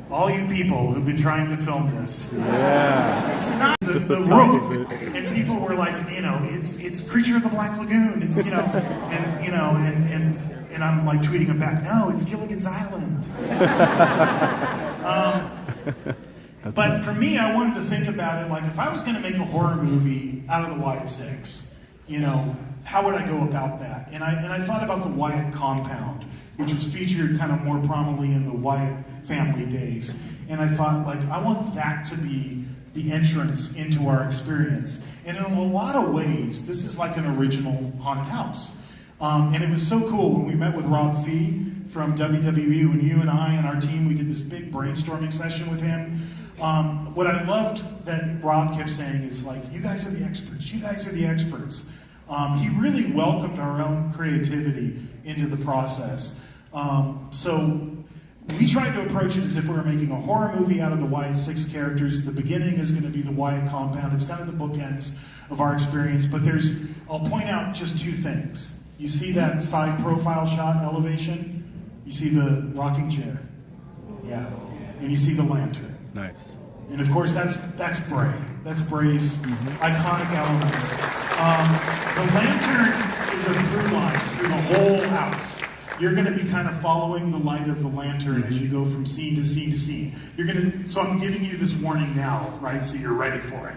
all you people who've been trying to film this. Yeah. It's not Just the the topic roof. bit. And people were like, it's Creature of the Black Lagoon. It's, and I'm like tweeting them back, no, it's Gilligan's Island. But for me, I wanted to think about it like if I was going to make a horror movie out of the Wyatt Six, how would I go about that? And I thought about the Wyatt compound, which was featured kind of more prominently in the Wyatt family days. And I thought, like, I want that to be the entrance into our experience. And in a lot of ways, this is like an original haunted house. And it was so cool when we met with Rob Fee from WWE, when you and I and our team, we did this big brainstorming session with him. What I loved that Rob kept saying is like, you guys are the experts, you guys are the experts. He really welcomed our own creativity into the process. So we tried to approach it as if we were making a horror movie out of the Wyatt Six characters. The beginning is going to be the Wyatt compound. It's kind of the bookends of our experience, but I'll point out just two things. You see that side profile shot elevation? You see the rocking chair? Yeah. And you see the lantern. Nice. And of course, that's Bray. That's Bray's iconic elements. The lantern is a through line through the whole house. You're going to be kind of following the light of the lantern as you go from scene to scene to scene. So I'm giving you this warning now, right? So you're ready for it.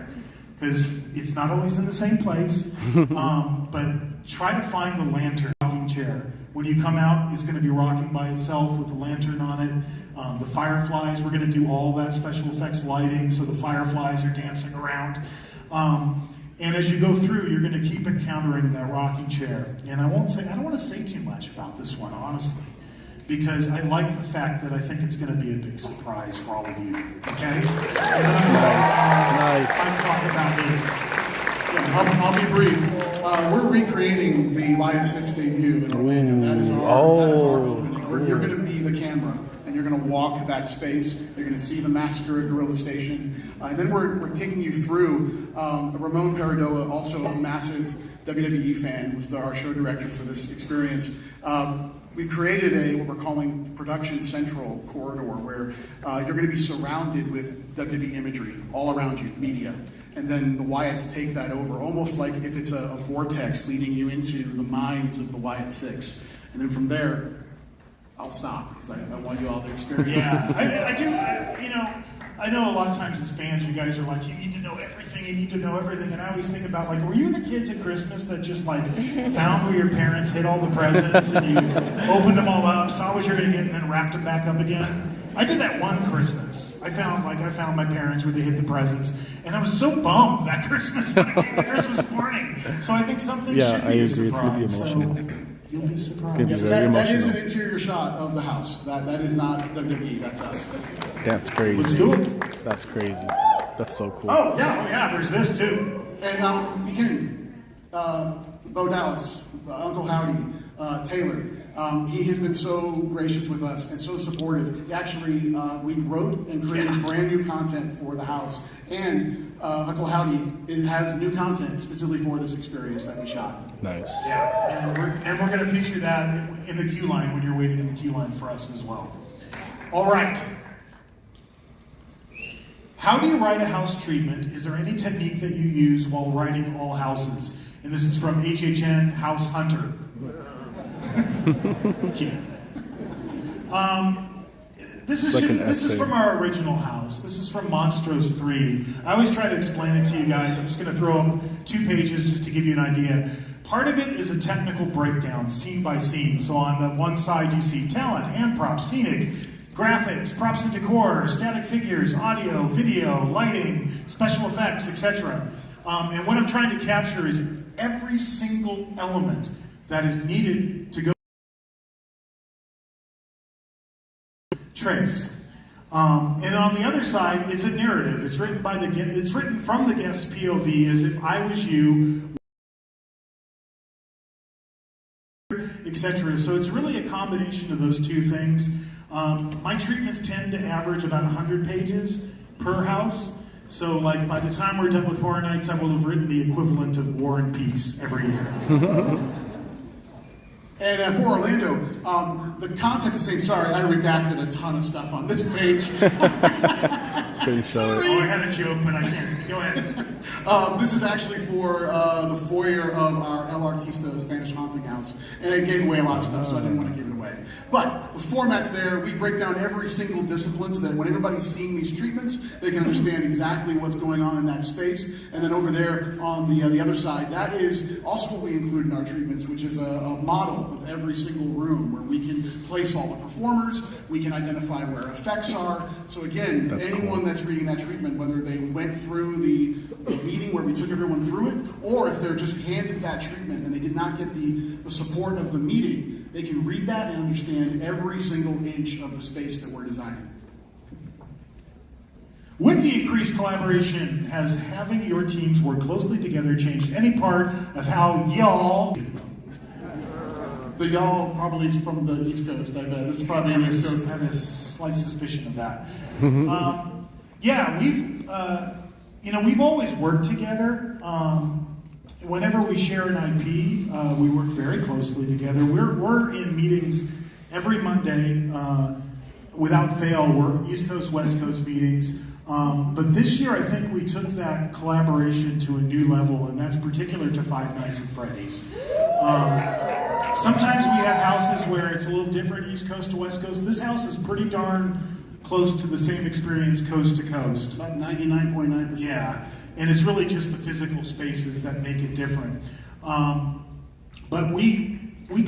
Because it's not always in the same place. But try to find the lantern rocking chair. When you come out, it's going to be rocking by itself with the lantern on it. The fireflies, we're going to do all that special effects lighting, so the fireflies are dancing around. And as you go through, you're going to keep encountering that rocking chair. And I don't want to say too much about this one, honestly, because I like the fact that I think it's going to be a big surprise for all of you. Okay? And then I'm talking about this. Yeah, I'll be brief. We're recreating the Wyatt Six debut in Orlando. That is our opening. You're going to be the camera, and you're going to walk that space. You're going to see the massacre at Gorilla Station. And then we're taking you through Ramon Peridoa, also a massive WWE fan, was our show director for this experience. We've created what we're calling Production Central corridor, where you're going to be surrounded with WWE imagery all around you, media. And then the Wyatts take that over, almost like if it's a vortex leading you into the minds of the Wyatt Six. And then from there, I'll stop, because I want you all to experience. Yeah, I do. I know a lot of times as fans, you guys are like, you need to know everything, and I always think about, like, were you the kids at Christmas that just, like, found where your parents hid all the presents, and you opened them all up, saw what you're going to get, and then wrapped them back up again? I did that one Christmas. I found my parents where they hid the presents, and I was so bummed that Christmas when I came to Christmas morning. So I think something should be a surprise. It's going to be emotional. So you'll be surprised. That is an interior shot of the house. That is not WWE. That's us. That's crazy. Let's do it. That's crazy. That's so cool. Oh yeah. There's this too. And again, Bo Dallas, Uncle Howdy, Taylor. He has been so gracious with us and so supportive. He actually, we wrote and created brand new content for the house. And Uncle Howdy has new content specifically for this experience that we shot. Nice. Yeah, and we're going to feature that in the queue line when you're waiting in the queue line for us as well. All right. How do you write a house treatment? Is there any technique that you use while writing all houses? And this is from HHN House Hunter. This is from our original house. This is from Monstros 3. I always try to explain it to you guys. I'm just going to throw up 2 pages just to give you an idea. Part of it is a technical breakdown, scene by scene. So on the one side you see talent, hand props, scenic, graphics, props and decor, static figures, audio, video, lighting, special effects, etc. And what I'm trying to capture is every single element that is needed to go trace. And on the other side, it's a narrative. It's written from the guest's POV as if I was you, etc. So it's really a combination of those 2 things. My treatments tend to average about 100 pages per house. So, like, by the time we're done with Horror Nights, I will have written the equivalent of War and Peace every year. And for Orlando, the content's the same. Sorry, I redacted a ton of stuff on this page. Couldn't show it. Oh, I had a joke, but I can't. Go ahead. This is actually for the foyer of our El Artista Spanish haunting house. And it gave away a lot of stuff, so I didn't want to give it away. But the format's there. We break down every single discipline so that when everybody's seeing these treatments, they can understand exactly what's going on in that space. And then over there on the other side, that is also what we include in our treatments, which is a model of every single room where we can place all the performers, we can identify where effects are. So again, anyone that's reading that treatment, whether they went through the meeting where we took everyone through it, or if they're just handed that treatment and they did not get the support of the meeting, they can read that and understand every single inch of the space that we're designing. With the increased collaboration, has having your teams work closely together changed any part of how y'all... The y'all probably is from the East Coast, I bet. This is probably on the East Coast. I have a slight suspicion of that. Yeah, we've always worked together. Whenever we share an IP, we work very closely together. We're in meetings every Monday, without fail. We're East Coast, West Coast meetings. But this year, I think we took that collaboration to a new level, and that's particular to Five Nights at Freddy's. Sometimes we have houses where it's a little different, East Coast to West Coast. This house is pretty darn close to the same experience coast to coast. About 99.9%. Yeah, and it's really just the physical spaces that make it different. But we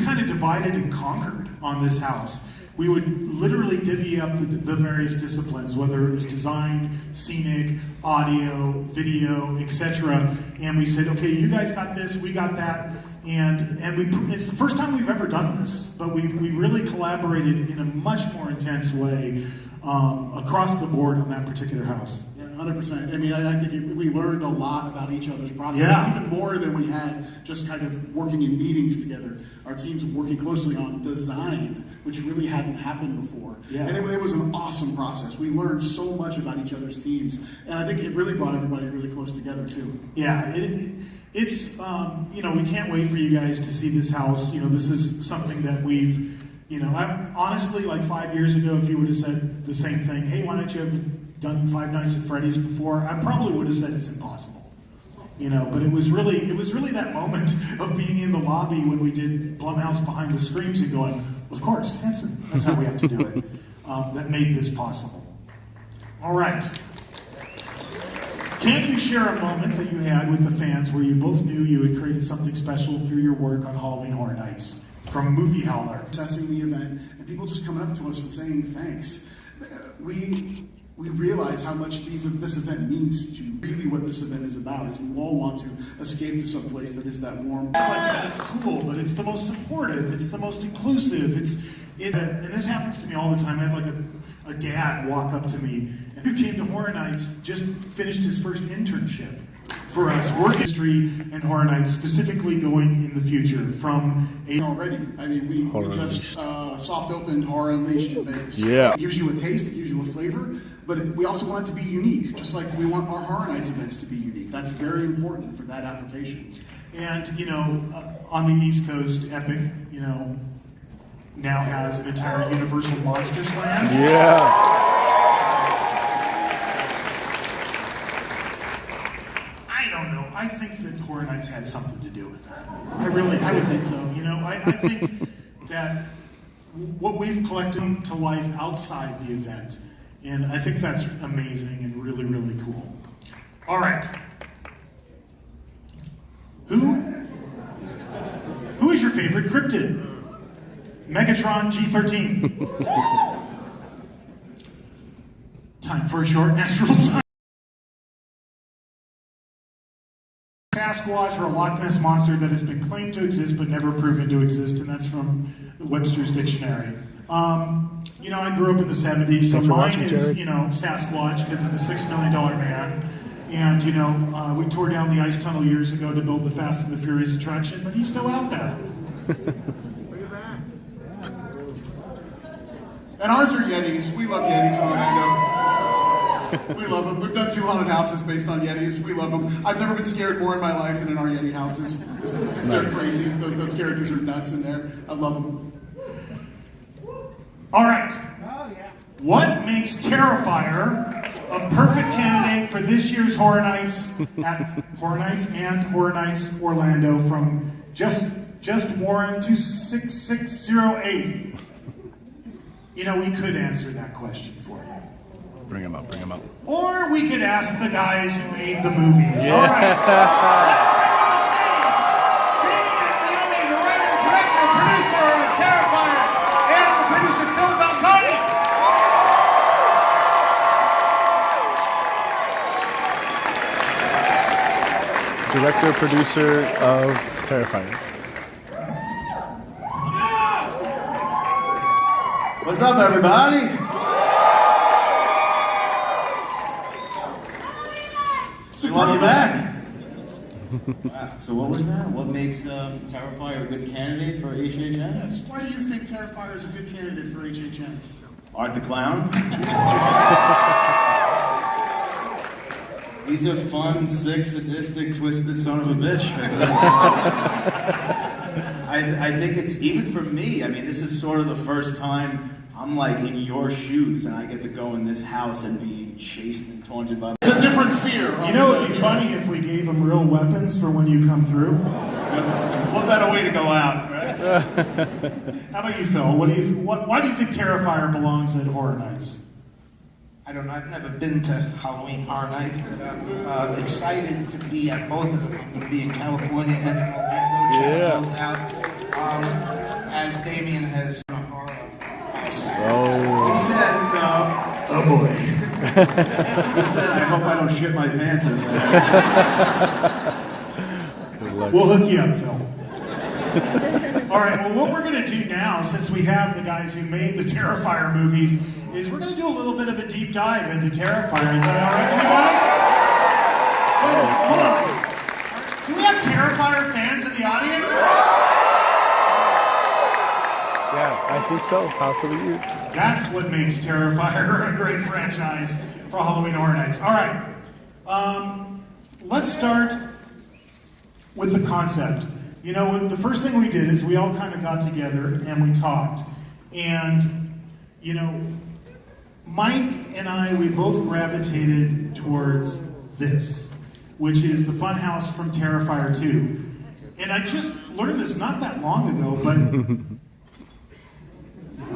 kind of divided and conquered on this house. We would literally divvy up the various disciplines, whether it was design, scenic, audio, video, etc. And we said, okay, you guys got this, we got that. And it's the first time we've ever done this, but we really collaborated in a much more intense way across the board on that particular house. Yeah, 100%. I mean, I think we learned a lot about each other's process, even more than we had just kind of working in meetings together. Our teams were working closely on design, which really hadn't happened before. Yeah. And it was an awesome process. We learned so much about each other's teams, and I think it really brought everybody really close together too. Yeah, it's we can't wait for you guys to see this house. This is something that we've, honestly, like 5 years ago, if you would have said the same thing, hey, why don't you have done Five Nights at Freddy's before? I probably would have said it's impossible. But it was really that moment of being in the lobby when we did Blumhouse Behind the Screams and going, of course, Henson, that's how we have to do it. That made this possible. All right. Can you share a moment that you had with the fans where you both knew you had created something special through your work on Halloween Horror Nights? From Movie Howler. Assessing the event, and people just coming up to us and saying thanks. We realize how much this event means to really what this event is about. Is we all want to escape to some place that is that warm. It's like that it's cool, but it's the most supportive, it's the most inclusive, and this happens to me all the time. I had like a dad walk up to me who came to Horror Nights, just finished his first internship for us, work history and Horror Nights, specifically going in the future from already. I mean, we just soft opened Horror Unleashed in Vegas. Yeah. It gives you a taste, it gives you a flavor, but we also want it to be unique, just like we want our Horror Nights events to be unique. That's very important for that application. And, on the East Coast, Epic, now has an entire Universal Monsters Land. Yeah. I think that Horror Nights had something to do with that. I really do. I would think so. I think that what we've collected to life outside the event, and I think that's amazing and really, really cool. All right. Who is your favorite cryptid? Megatron G13. Time for a short natural science. Sasquatch or a Loch Ness monster that has been claimed to exist but never proven to exist, and that's from Webster's Dictionary. I grew up in the 70s, so mine is, Sasquatch because of the $6 million man. And, we tore down the ice tunnel years ago to build the Fast and the Furious attraction, but he's still out there. Look at that. And ours are Yetis. We love Yetis in Orlando. We love them. We've done 2 haunted houses based on Yetis. We love them. I've never been scared more in my life than in our Yeti houses. They're crazy. Those characters are nuts in there. I love them. All right. What makes Terrifier a perfect candidate for this year's Horror Nights at Horror Nights and Horror Nights Orlando from Just Warren 26608? You know, we could answer that question for you. Bring him up. Or we could ask the guys who made the movies. Yeah. All right. Jamie and Naomi, the writer, director, producer of Terrifier, and the producer Phil Belcotti. Director, producer of Terrifier. What's up, everybody? We love you back. Wow. So what was that? What makes Terrifier a good candidate for HHN? Yes. Why do you think Terrifier is a good candidate for HHN? Art the Clown. He's a fun, sick, sadistic, twisted son of a bitch. I think it's, even for me, I mean, this is sort of the first time I'm like in your shoes and I get to go in this house and be chased and taunted by... It's a different fear. You know, it'd be funny if we gave them real weapons for when you come through. What better way to go out, right? How about you, Phil? Why do you think Terrifier belongs at Horror Nights? I don't know. I've never been to Halloween Horror Nights, but I'm excited to be at both of them. I'm going to be in California and in Orlando. Check both out. As Damien has a horror house. He said, oh boy. He said, I hope I don't shit my pants in there. We'll hook you up, Phil. All right, well, what we're going to do now, since we have the guys who made the Terrifier movies, is we're going to do a little bit of a deep dive into Terrifier. Is that all right with you guys? Wait, hold on. Do we have Terrifier fans in the audience? Yeah, I think so. Possibly you. That's what makes Terrifier a great franchise for Halloween Horror Nights. All right, let's start with the concept. You know, the first thing we did is we all kind of got together and we talked. And, you know, Mike and I, we both gravitated towards this, which is the Funhouse from Terrifier 2. And I just learned this not that long ago, but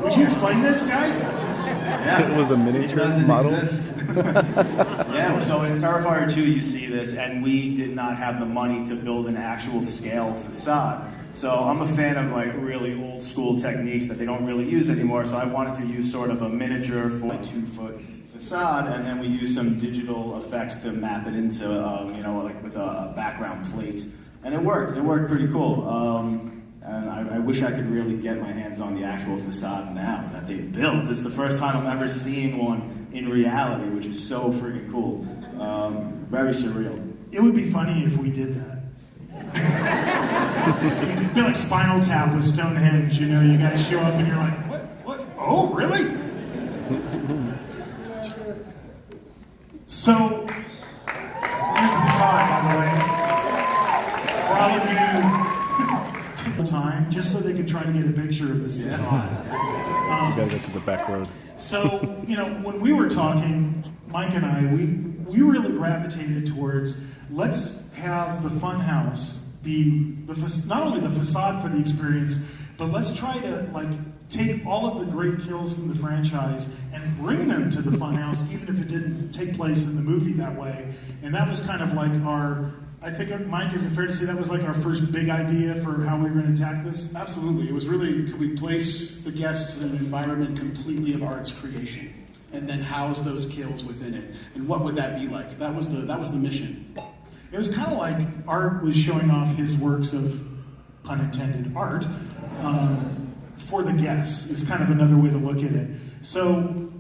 would you explain this, guys? Yeah, it was a miniature model. Yeah, so in Terrifier 2 you see this, and we did not have the money to build an actual scale facade. So I'm a fan of like really old school techniques that they don't really use anymore, so I wanted to use sort of a miniature 2-foot facade, and then we used some digital effects to map it into, you know, like with a background plate. And it worked pretty cool. And I wish I could really get my hands on the actual facade now that they built. This is the first time I'm ever seeing one in reality, which is so freaking cool. Very surreal. It would be funny if we did that. It'd be like Spinal Tap with Stonehenge, you know, you guys show up and you're like, what? Oh, really? So, here's the facade, by the way. For all of you, time, just so they could try to get a picture of this facade. You gotta get to the back road. So, you know, when we were talking, Mike and I, we really gravitated towards, let's have the Funhouse be not only the facade for the experience, but let's try to like take all of the great kills from the franchise and bring them to the Funhouse, even if it didn't take place in the movie that way. And that was kind of like our, I think, Mike, is it fair to say that was like our first big idea for how we were going to attack this? Absolutely. It was really, could we place the guests in an environment completely of art's creation, and then house those kills within it? And what would that be like? That was the mission. It was kind of like Art was showing off his works of, pun intended, art, for the guests, is kind of another way to look at it. So,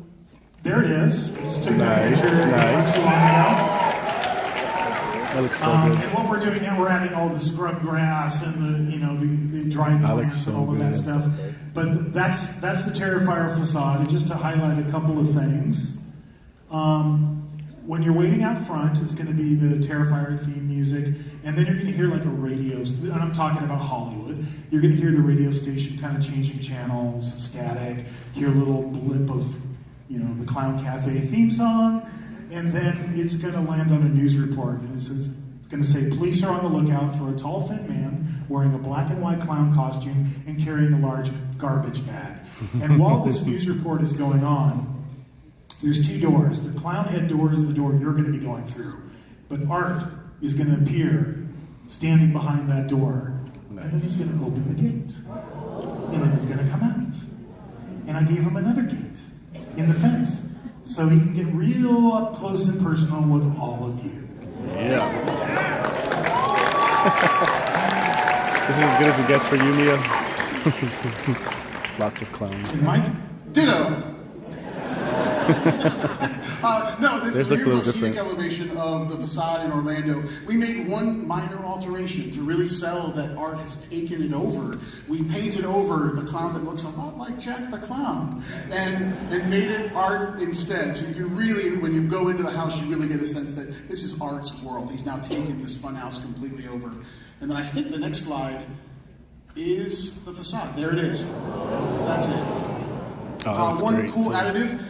there it is. I just took that picture not too long ago. That looks so good. And what we're doing now, we're adding all the scrub grass and the, you know, the dried plants and all of that stuff. But that's the Terrifier facade. And just to highlight a couple of things, when you're waiting out front, it's going to be the Terrifier theme music, and then you're going to hear like a radio, and I'm talking about Hollywood, you're going to hear the radio station kind of changing channels, static, hear a little blip of, you know, the Clown Cafe theme song, and then it's going to land on a news report, and it's going to say, police are on the lookout for a tall, thin man wearing a black and white clown costume and carrying a large garbage bag. And while this news report is going on, there's two doors. The clown head door is the door you're going to be going through. But Art is going to appear standing behind that door. Nice. And then he's going to open the gate. And then he's going to come out. And I gave him another gate in the fence. So he can get real up close and personal with all of you. Yeah. This is as good as it gets for you, Mia. Lots of clowns. And Mike? Ditto. No, Theirs here's looks a little a scenic different. elevation of the facade in Orlando. We made one minor alteration to really sell that Art has taken it over. We painted over the clown that looks a lot like Jack the Clown and made it Art instead. So you can really, when you go into the house, you really get a sense that this is Art's world. He's now taken this fun house completely over. And then I think the next slide is the facade. There it is. That's it. One great, cool too. additive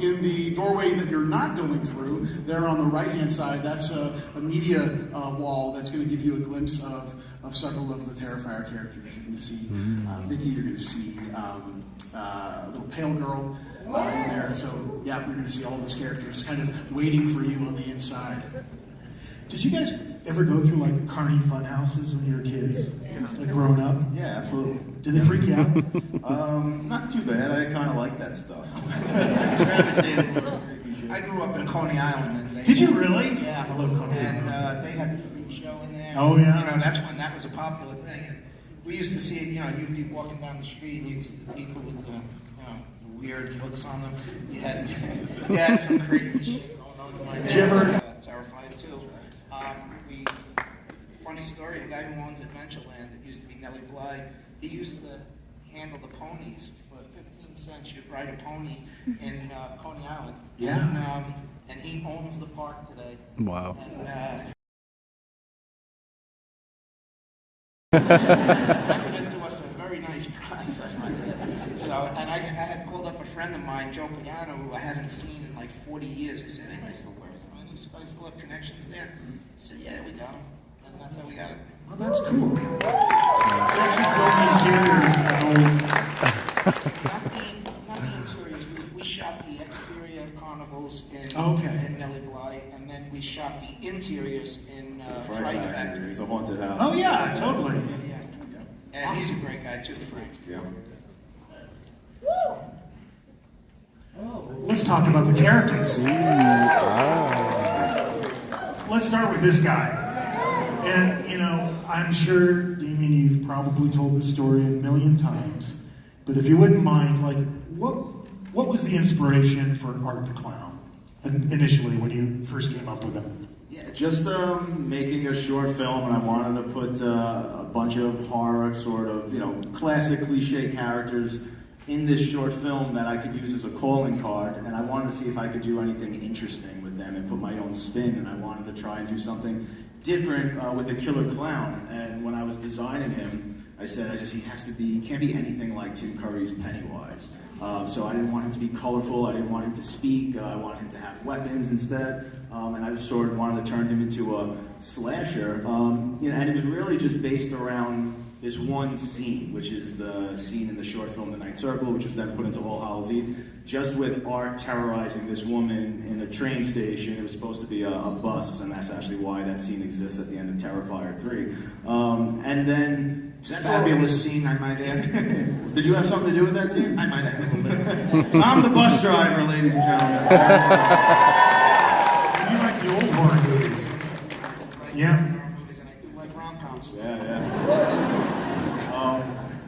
in the doorway that you're not going through, there on the right-hand side, that's a media wall that's going to give you a glimpse of several of the Terrifier characters. You're going to see Vicky, you're going to see a little pale girl in there. So, yeah, you're going to see all those characters kind of waiting for you on the inside. Did you guys ever go through like Carney fun houses when you were kids? Like growing up? Yeah, absolutely. Did they freak you out? Not too bad. I kind of like that stuff. I grew up in Coney Island. And they, Did you really? Yeah. I love Coney And Island. they had the freak show in there. Oh, yeah. You know, that's when that was a popular thing. And we used to see it, you know, you'd be walking down the street and you'd see the people with the, the weird looks on them. You had some crazy shit going on. Did you ever? Terrifying too. Funny story, the guy who owns Adventureland, it used to be Nellie Bly, he used to handle the ponies for 15 cents. You'd ride a pony in Coney Island. Yeah. And he owns the park today. Wow. And handed it to us at a very nice price. So, and I had called up a friend of mine, Joe Pagano, who I hadn't seen in like 40 years. I said, anybody still wear it? I still have connections there? He said, yeah, we got them. And that's how we got it. Well, that's cool. They actually filmed the interiors. Not the interiors. We shot the exterior carnivals in Nellie Bly, and then we shot the interiors in Fright Factory. It's a haunted house. Oh, yeah, totally. Yeah. And he's a great guy, too, Frank. Yeah. Let's talk about the characters. Let's start with this guy. And, you know, I'm sure, Damien, you've probably told this story a million times, but if you wouldn't mind, like, what was the inspiration for Art the Clown initially when you first came up with him? Yeah, just making a short film, and I wanted to put a bunch of horror, sort of, you know, classic cliche characters in this short film that I could use as a calling card, and I wanted to see if I could do anything interesting with them and put my own spin, and I wanted to try and do something different with a killer clown. And when I was designing him, I said, he can't be anything like Tim Curry's Pennywise. So I didn't want him to be colorful, I didn't want him to speak, I wanted him to have weapons instead, and I just sort of wanted to turn him into a slasher. You know, and it was really just based around this one scene, which is the scene in the short film The Night Circle, which was then put into All Hallows Eve, just with Art terrorizing this woman in a train station. It was supposed to be a bus, and that's actually why that scene exists at the end of Terrifier 3. And then... It's a fabulous scene, I might add. Did you have something to do with that scene? I might have a little bit. I'm the bus driver, ladies and gentlemen. You like the old horror movies. Yeah. Movies, and I do like rom-coms.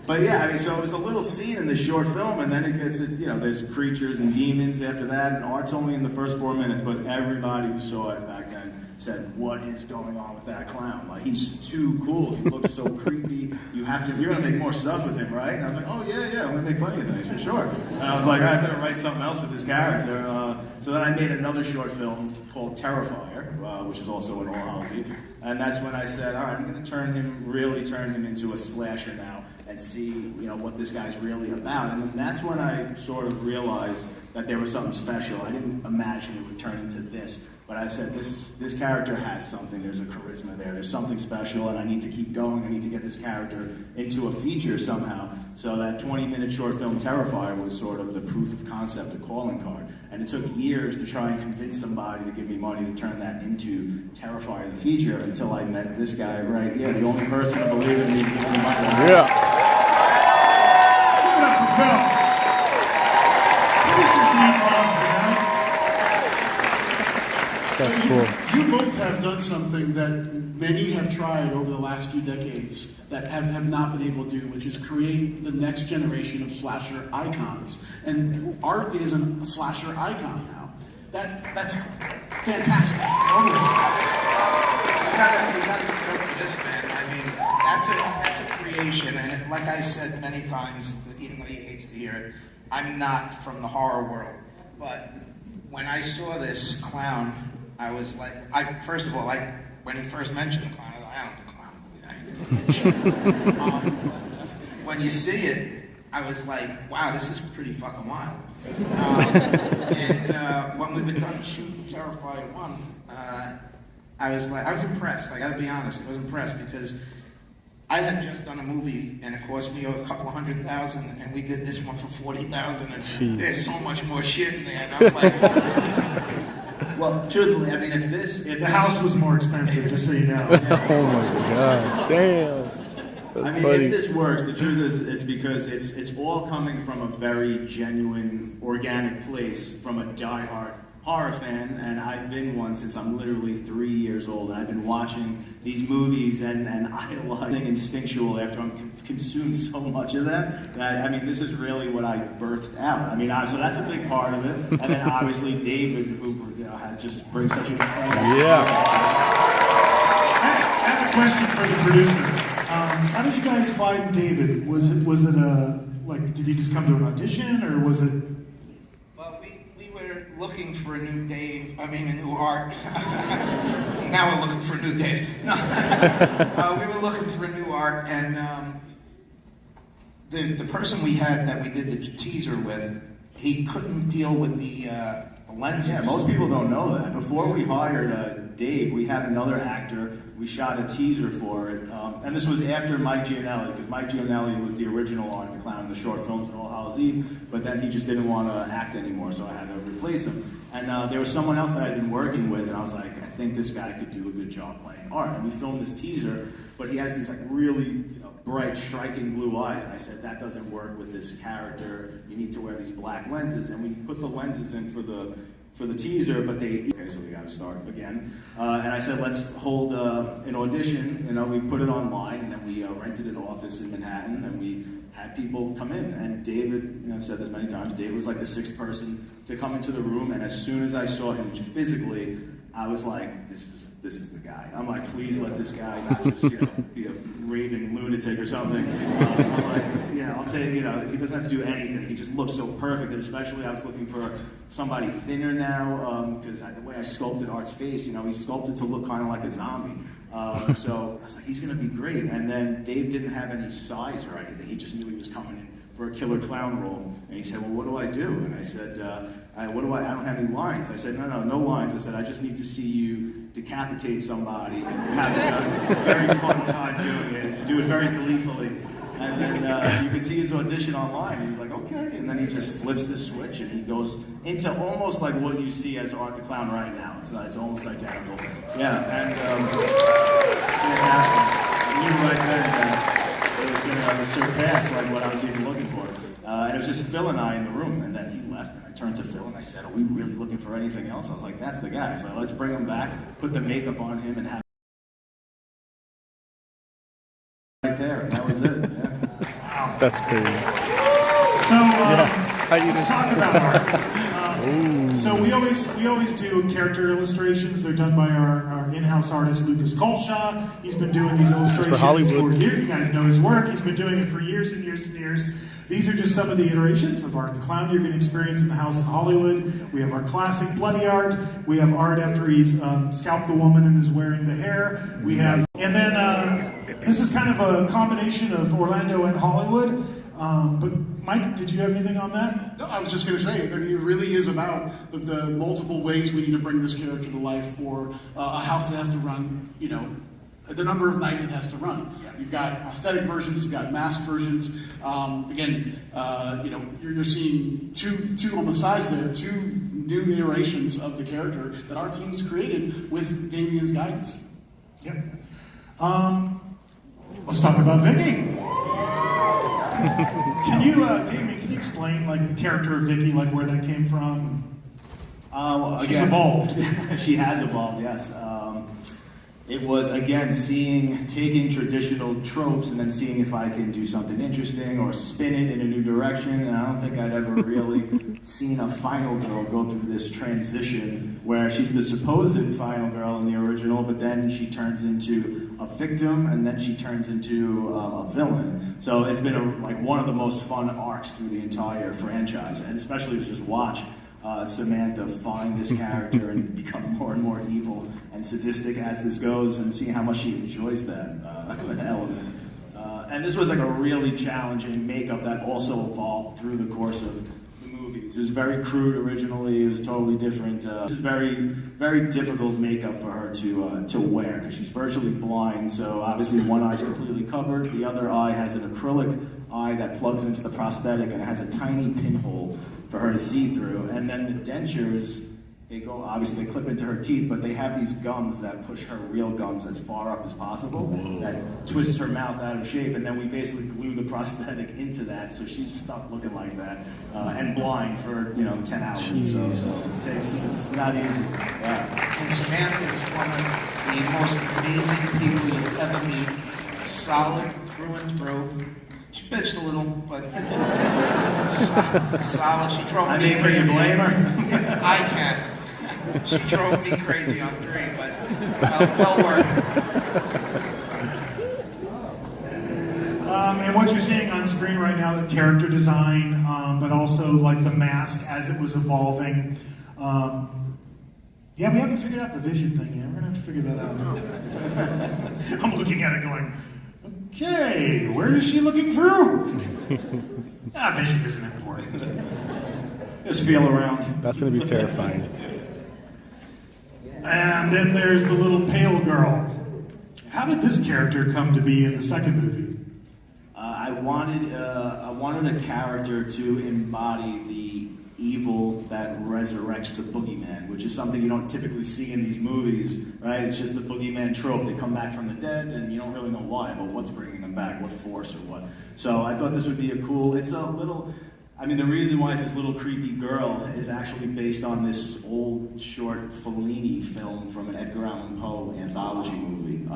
But yeah, I mean, so it was a little scene in this short film, and then it gets, you know, there's creatures and demons after that, and Art's only in the first 4 minutes, but everybody who saw it back then said, what is going on with that clown? Like, he's too cool. He looks so creepy. You're gonna make more stuff with him, right? And I was like, oh yeah, I'm gonna make plenty of things, for sure. And I was like, I better write something else with this character. So then I made another short film called Terrifier, which is also an All Hallows Eve. And that's when I said, all right, I'm gonna really turn him into a slasher now and see, what this guy's really about. And then that's when I sort of realized that there was something special. I didn't imagine it would turn into this, but I said, this character has something. There's a charisma there. There's something special, and I need to keep going. I need to get this character into a feature somehow. So that 20-minute short film, Terrifier, was sort of the proof of concept, a calling card. And it took years to try and convince somebody to give me money to turn that into Terrifier, the feature, until I met this guy right here, the only person to believe in me. Yeah. Give it up for Phil. Producer's name on, That's cool. You both have done something that many have tried over the last few decades that have not been able to do, which is create the next generation of slasher icons. And Art is a slasher icon now. That's fantastic. We gotta go for this, man. I mean, that's a creation, and like I said many times, even though he hates to hear it, I'm not from the horror world. But when I saw this clown, I was like, first of all, when he first mentioned the clown, I was like, I don't do clown movies. When you see it, I was like, wow, this is pretty fucking wild. And when we were done shooting Terrifier 1, I was impressed. I gotta be honest, I was impressed because I had just done a movie and it cost me a couple of $100,000, and we did this one for $40,000, and there's so much more shit in there. And I'm like, well, truthfully, I mean, if the house was more expensive, just so you know. Oh my God! Damn. I mean, funny. if this works, the truth is it's because it's all coming from a very genuine, organic place, from a diehard horror fan, and I've been one since I'm literally 3 years old, and I've been watching these movies and idolizing instinctual after I'm consumed so much of them. That, I mean, this is really what I birthed out. I mean, so that's a big part of it, and then obviously David, who has just brings such an incredible. Yeah. I have a question for the producer. How did you guys find David? Was it did he just come to an audition, or was it? Well, we were looking for a new Dave. I mean, a new Art. Now we're looking for a new Dave. No, we were looking for a new Art, and the person we had that we did the teaser with, he couldn't deal with the lenses. Yeah, most people don't know that. Before we hired Dave, we had another actor. We shot a teaser for it, and this was after Mike Gianelli, because Mike Gianelli was the original Art the Clown in the short films and All Hallows Eve, but then he just didn't want to act anymore, so I had to replace him. And there was someone else that I'd been working with, and I was like, I think this guy could do a good job playing Art. And we filmed this teaser, but he has these really bright, striking blue eyes, and I said, that doesn't work with this character. You need to wear these black lenses, and we put the lenses in for the teaser, but okay, so we got to start again. And I said, let's hold an audition. We put it online, and then we rented an office in Manhattan, and we had people come in. And David, I've said this many times, David was like the sixth person to come into the room, and as soon as I saw him physically, I was like, this is the guy. I'm like, please let this guy not just be a raving lunatic or something. I'm like, yeah, I'll take, he doesn't have to do anything. He just looks so perfect, and especially I was looking for somebody thinner now, because the way I sculpted Art's face, he's sculpted to look kind of like a zombie. So I was like, he's going to be great. And then Dave didn't have any size or anything. He just knew he was coming in for a killer clown role. And he said, well, what do I do? And I said, I don't have any lines. I said, no lines. I said, I just need to see you decapitate somebody and have a very fun time doing it. Do it very gleefully. And then you can see his audition online. And he's like, okay. And then he just flips the switch and he goes into almost like what you see as Art the Clown right now. It's almost identical. Yeah, and fantastic. I knew right then it was going to surpass like what I was even looking for. And it was just Phil and I in the room, and then he left, and I turned to Phil and I said, are we really looking for anything else? I was like, that's the guy. So let's bring him back, put the makeup on him, and have right there. And that was it. Yeah. That's crazy. So, let's talk about Art. So we always do character illustrations. They're done by our in-house artist Lucas Colshaw. He's been doing these illustrations for years. You guys know his work. He's been doing it for years and years and years. These are just some of the iterations of Art the Clown you're going to experience in the House of Hollywood. We have our classic bloody art. We have art after he's scalped the woman and is wearing the hair. We have, and then this is kind of a combination of Orlando and Hollywood. But Mike, did you have anything on that? No, I was just going to say, I mean, it really is about the multiple ways we need to bring this character to life for a house that has to run, you know, the number of nights it has to run. You've got prosthetic versions, you've got mask versions. Again, you know, you're seeing two on the sides there, two new iterations of the character that our team's created with Damien's guidance. Yep. Let's talk about Vicky. Can you, Damien, can you explain like the character of Vicky, like where that came from? She's evolved. She has evolved, yes. It was, again, taking traditional tropes and then seeing if I can do something interesting or spin it in a new direction. And I don't think I'd ever really seen a final girl go through this transition where she's the supposed final girl in the original, but then she turns into a victim and then she turns into a villain. So it's been like one of the most fun arcs through the entire franchise, and especially to just watch Samantha find this character and become more and more evil and sadistic as this goes, and seeing how much she enjoys that element. And this was like a really challenging makeup that also evolved through the course of the movies. It was very crude originally. It was totally different. This is very, very difficult makeup for her to wear because she's virtually blind. So obviously one eye's completely covered. The other eye has an acrylic eye that plugs into the prosthetic and it has a tiny pinhole for her to see through. And then the dentures, they clip into her teeth, but they have these gums that push her real gums as far up as possible. Whoa. That twists her mouth out of shape, and then we basically glue the prosthetic into that, so she's stuck looking like that, and blind for 10 hours or so. So it's not easy. Yeah. And Samantha is one of the most amazing people you'll ever meet. Solid, through and through. She bitched a little, but solid. She drove me crazy. Can you blame her? I can't. She drove me crazy on 3, but well worth it. And what you're seeing on screen right now, the character design, but also like the mask as it was evolving. Yeah, we haven't figured out the vision thing yet. We're gonna have to figure that out. I'm looking at it going, okay, where is she looking through? Vision isn't important. Just feel around. That's going to be terrifying. And then there's the little pale girl. How did this character come to be in the second movie? I wanted a character to embody the evil that resurrects the boogeyman, which is something you don't typically see in these movies, right? It's just the boogeyman trope. They come back from the dead, and you don't really know why, but what's bringing them back, what force or what. So I thought this would be the reason why it's this little creepy girl is actually based on this old short Fellini film from an Edgar Allan Poe anthology movie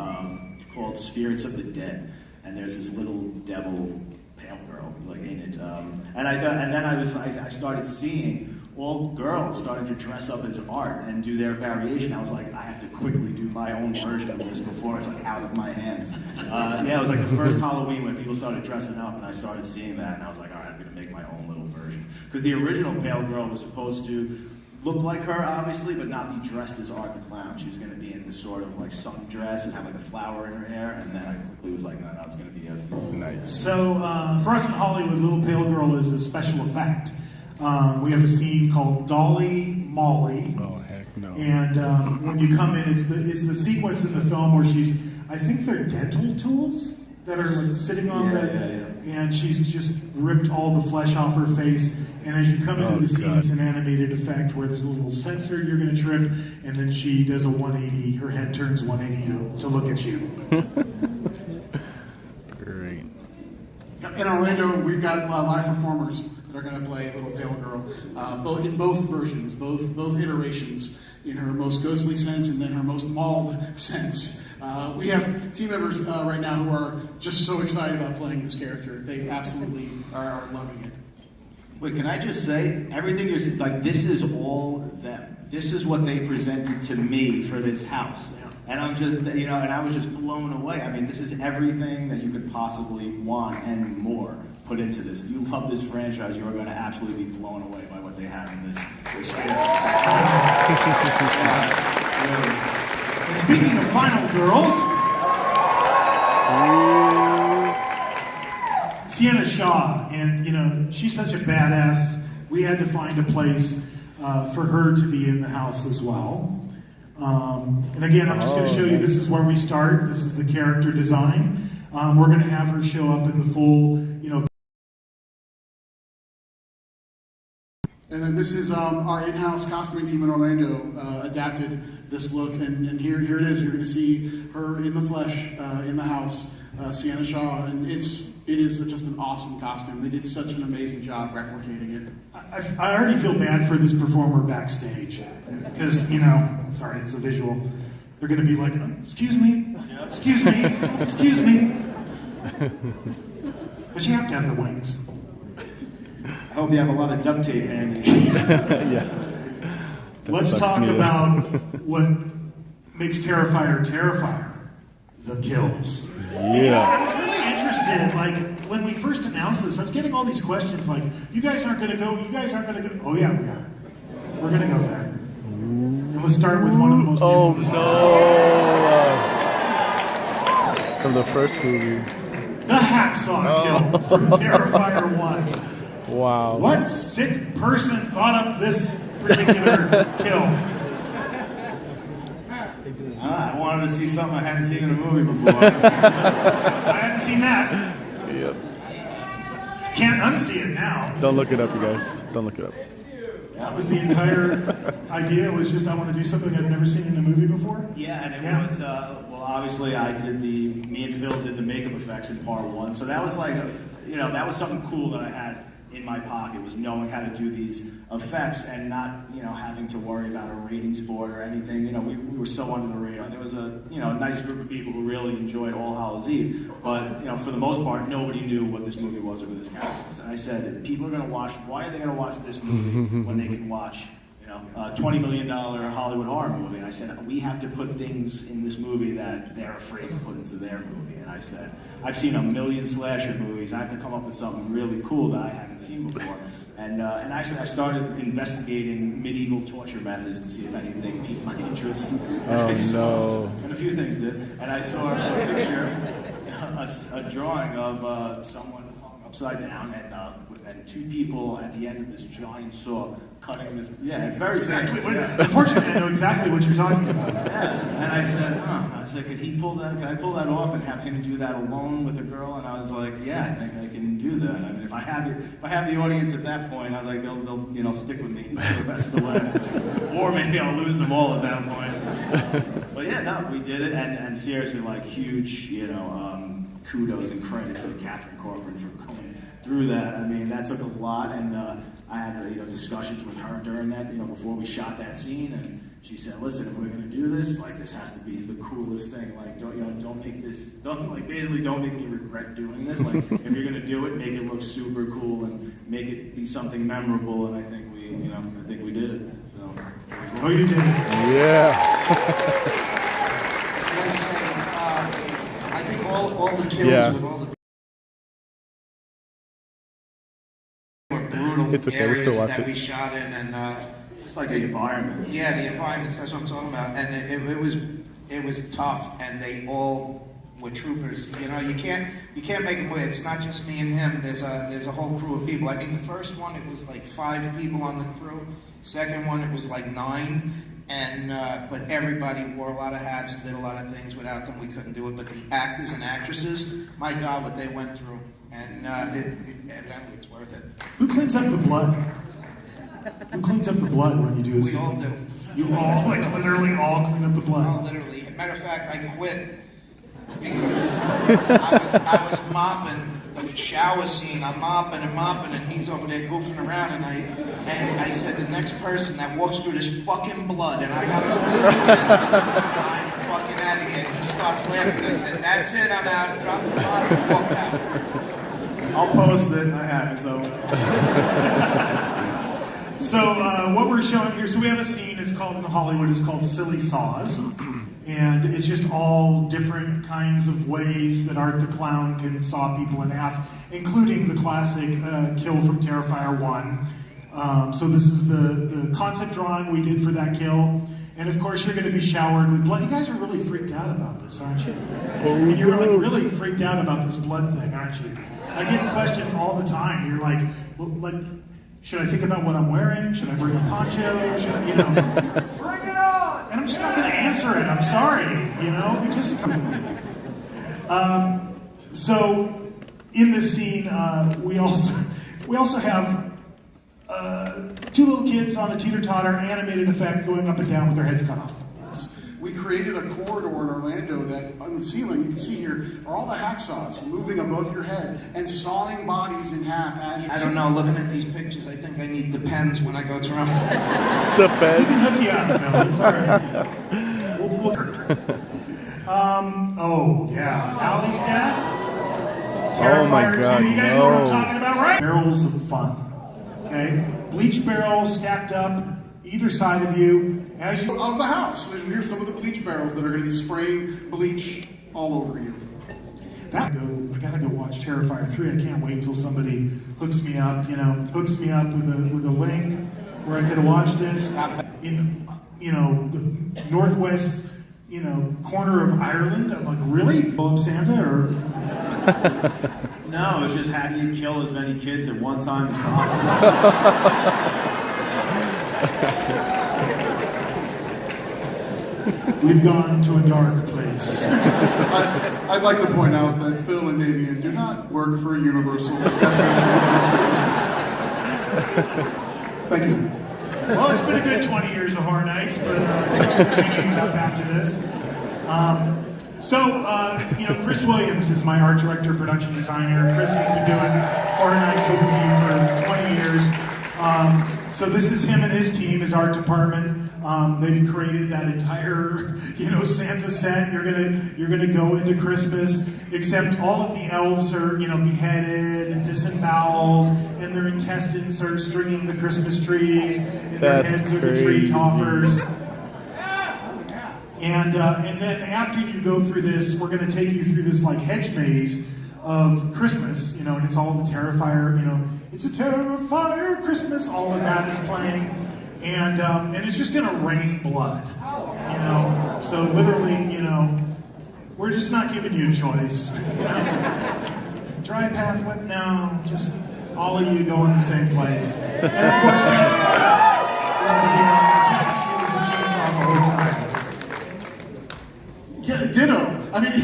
called Spirits of the Dead, and there's this little devil pale girl in it, and then I started seeing all girls starting to dress up as art and do their variation. I was like, I have to quickly do my own version of this before it's like out of my hands. It was like the first Halloween when people started dressing up, and I started seeing that, and I was like, all right, I'm gonna make my own little version. Because the original pale girl was supposed to look like her, obviously, but not be dressed as Art the Clown. She was going to be in this sort of like sundress and have like a flower in her hair, and then I quickly was like, no, it's going to be a nice. So for us in Hollywood, Little Pale Girl is a special effect. We have a scene called Dolly Molly. Oh heck no! And when you come in, it's the sequence in the film where I think they're dental tools that are like sitting on and she's just ripped all the flesh off her face. And as you come into the scene, it's an animated effect where there's a little sensor you're going to trip, and then she does a 180. Her head turns 180 to look at you. Great. In Orlando, we've got live performers that are going to play Little Pale Girl, in both versions, both iterations, in her most ghostly sense and then her most mauled sense. We have team members right now who are just so excited about playing this character. They absolutely are loving it. Wait, can I just say, everything you're saying, like, this is all them. This is what they presented to me for this house. And I'm just, and I was just blown away. I mean, this is everything that you could possibly want and more put into this. If you love this franchise, you are going to absolutely be blown away by what they have in this experience. And speaking of final girls, Sienna Shaw, and she's such a badass. We had to find a place for her to be in the house as well. And again, I'm just going to show you, this is where we start. This is the character design. We're going to have her show up in the full, And then this is our in-house costuming team in Orlando adapted this look, and here it is. You're going to see her in the flesh in the house, Sienna Shaw, and it is just an awesome costume. They did such an amazing job replicating it. I already feel bad for this performer backstage because, sorry, it's a visual. They're going to be like, excuse me, excuse me, excuse me. But you have to have the wings. I hope you have a lot of duct tape handy. Yeah. Let's talk about what makes Terrifier Terrifier. The kills. Yeah. I was really interested, like, when we first announced this, I was getting all these questions like, you guys aren't going to go, you guys aren't going to go. Oh yeah, we are. We're going to go there. And let's start with one of the most infamous from the first movie. The hacksaw kill from Terrifier 1. Wow. What sick person thought up this particular kill? I wanted to see something I hadn't seen in a movie before. I hadn't seen that. Yep. Can't unsee it now. Don't look it up, you guys. Don't look it up. That was the entire idea. It was just I want to do something I've never seen in a movie before. Yeah, and it was well, obviously me and Phil did the makeup effects in part 1, so that was like that was something cool that I had in my pocket, was knowing how to do these effects and not having to worry about a ratings board or anything. We were so under the radar. There was a nice group of people who really enjoyed All Hallows Eve, but for the most part, nobody knew what this movie was or who this character was. And I said, if people are going to watch, why are they going to watch this movie when they can watch a $20 million Hollywood horror movie? And I said, we have to put things in this movie that they're afraid to put into their movie. And I said, I've seen a million slasher movies. I have to come up with something really cool that I haven't seen before. And actually, I started investigating medieval torture methods to see if anything piqued my interest. And a few things did. And I saw a picture, a drawing of someone hung upside down, and two people at the end of this giant saw cutting this. Yeah, it's very exactly. simple. Unfortunately, I know exactly what you're talking about. Yeah, and I said, could I pull that off and have him do that alone with a girl? And I was like, yeah, I think I can do that. I mean, if I have the audience at that point, I was like, they'll stick with me for the rest of the way, or maybe I'll lose them all at that point. But yeah, no, we did it, and seriously, like, huge, kudos and credits to Catherine Corcoran for going through that. I mean, that took a lot, and I had discussions with her during that, before we shot that scene, and she said, "Listen, if we're gonna do this, like, this has to be the coolest thing. Like, don't make me regret doing this. Like, if you're gonna do it, make it look super cool and make it be something memorable." And I think we did it. So, oh, you did it. Yeah. I think all the kills with all the brutal it's okay, areas we're still that we shot in, and just like the environments. Yeah, the environments. That's what I'm talking about. And it was tough, and they all were troopers. You can't make them wait. It's not just me and him. There's a whole crew of people. I mean, the first one, it was like 5 people on the crew. Second one, it was like 9. And but everybody wore a lot of hats and did a lot of things. Without them, we couldn't do it. But the actors and actresses, my God, what they went through. And evidently it's worth it. Who cleans up the blood? Who cleans up the blood when you do a scene? We all do. You all, like, literally all clean up the blood? Oh, literally. Matter of fact, I quit because I was mopping the shower scene. I'm mopping, and he's over there goofing around, and I said, the next person that walks through this fucking blood, and I gotta clean I'm fucking out of here. He starts laughing. I said, that's it, I'm out. Drop the blood and walk out. I'll post it. I have it, so. So what we're showing here, so we have a scene, it's called in Hollywood, it's called Silly Saws. And it's just all different kinds of ways that Art the Clown can saw people in half, including the classic kill from Terrifier 1. So this is the concept drawing we did for that kill. And of course you're going to be showered with blood. You guys are really freaked out about this, aren't you? I mean, you're really freaked out about this blood thing, aren't you? I get questions all the time. You're like, well, should I think about what I'm wearing? Should I bring a poncho? Should I, bring it on! And I'm just not going to answer it. I'm sorry. We just. So in this scene, we also have 2 little kids on a teeter-totter animated effect going up and down with their heads cut off. We created a corridor in Orlando that on the ceiling, you can see here, are all the hacksaws moving above your head and sawing bodies in half as you I don't know, looking at these pictures, I think I need Depends when I go through them. Depends. We can hook you up, Phil. It's all right. Oh, yeah. Allie's dad? Terrifier 2. You guys know what I'm talking about, right? Barrels of fun. Okay? Bleach barrels stacked up either side of you. Of the house. Here's some of the bleach barrels that are going to be spraying bleach all over you. I gotta go watch Terrifier 3. I can't wait till somebody hooks me up with a link where I could watch this in the northwest corner of Ireland. I'm like, really? Blow up Santa or? No, it's just how do you kill as many kids at one time as possible? We've gone to a dark place. I'd like to point out that Phil and Damien do not work for Universal Destination Experiences. Thank you. Well, it's been a good 20 years of Horror Nights, but I think I'm hanging up after this. Chris Williams is my art director, production designer. Chris has been doing Horror Nights with me for 20 years. So this is him and his team, his art department. They've created that entire, Santa set. You're gonna go into Christmas, except all of the elves are, beheaded and disemboweled, and their intestines are stringing the Christmas trees, and their heads are the tree toppers. And then after you go through this, we're going to take you through this hedge maze of Christmas, and it's all the Terrifier, it's a Terrifier Christmas, all of that is playing, and it's just going to rain blood, so literally, we're just not giving you a choice, Dry path, what? No, just all of you go in the same place, and of course, Santa will be attacking you with his chainsaw the whole time. Yeah, ditto. I mean,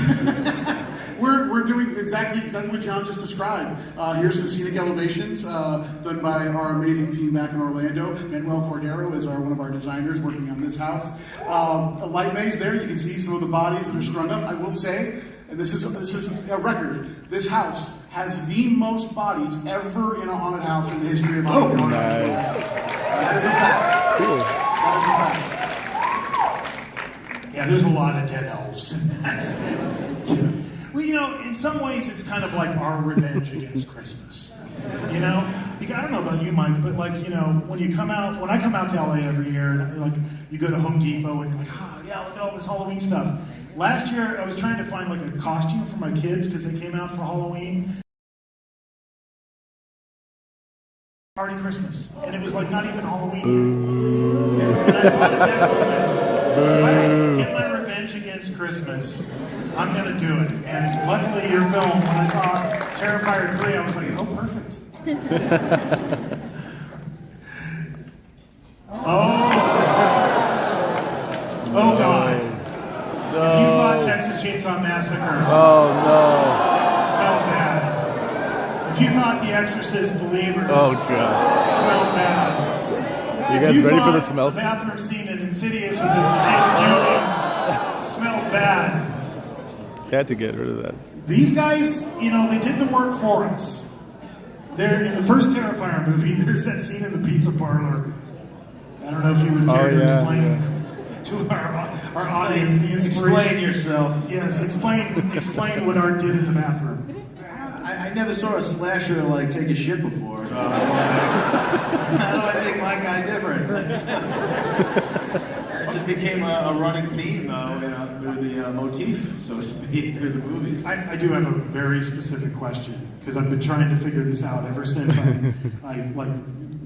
we're doing exactly what John just described. Here's the scenic elevations done by our amazing team back in Orlando. Manuel Cordero is one of our designers working on this house. A light maze there. You can see some of the bodies that are strung up. I will say, and this is a record. This house has the most bodies ever in a haunted house in the history of Hollywood. Oh, nice. That is a fact. Cool. That is a fact. Yeah, there's a lot of dead elves. Well, in some ways, it's kind of like our revenge against Christmas. I don't know about you, Mike, but when I come out to LA every year, and you go to Home Depot and you're like, oh yeah, look at all this Halloween stuff. Last year, I was trying to find a costume for my kids because they came out for Halloween. Party Christmas, and it was not even Halloween yet. And I thought at that moment, if I can get my revenge against Christmas, I'm going to do it. And luckily, your film, when I saw Terrifier 3, I was like, oh, perfect. Oh, God. No. If you thought Texas Chainsaw Massacre smelled bad. If you thought The Exorcist Believer smelled bad. You guys ready for the smells? The bathroom scene in Insidious with the smelled bad. Had to get rid of that. These guys, they did the work for us. They're in the first Terrifier movie. There's that scene in the pizza parlor. I don't know if you would care to explain to our audience the inspiration. Explain yourself. Yes, explain what Art did in the bathroom. I I never saw a slasher like take a shit before. So how do I make my guy different? It just became a running theme, though, through the motif, so to speak, through the movies. I do have a very specific question, because I've been trying to figure this out ever since I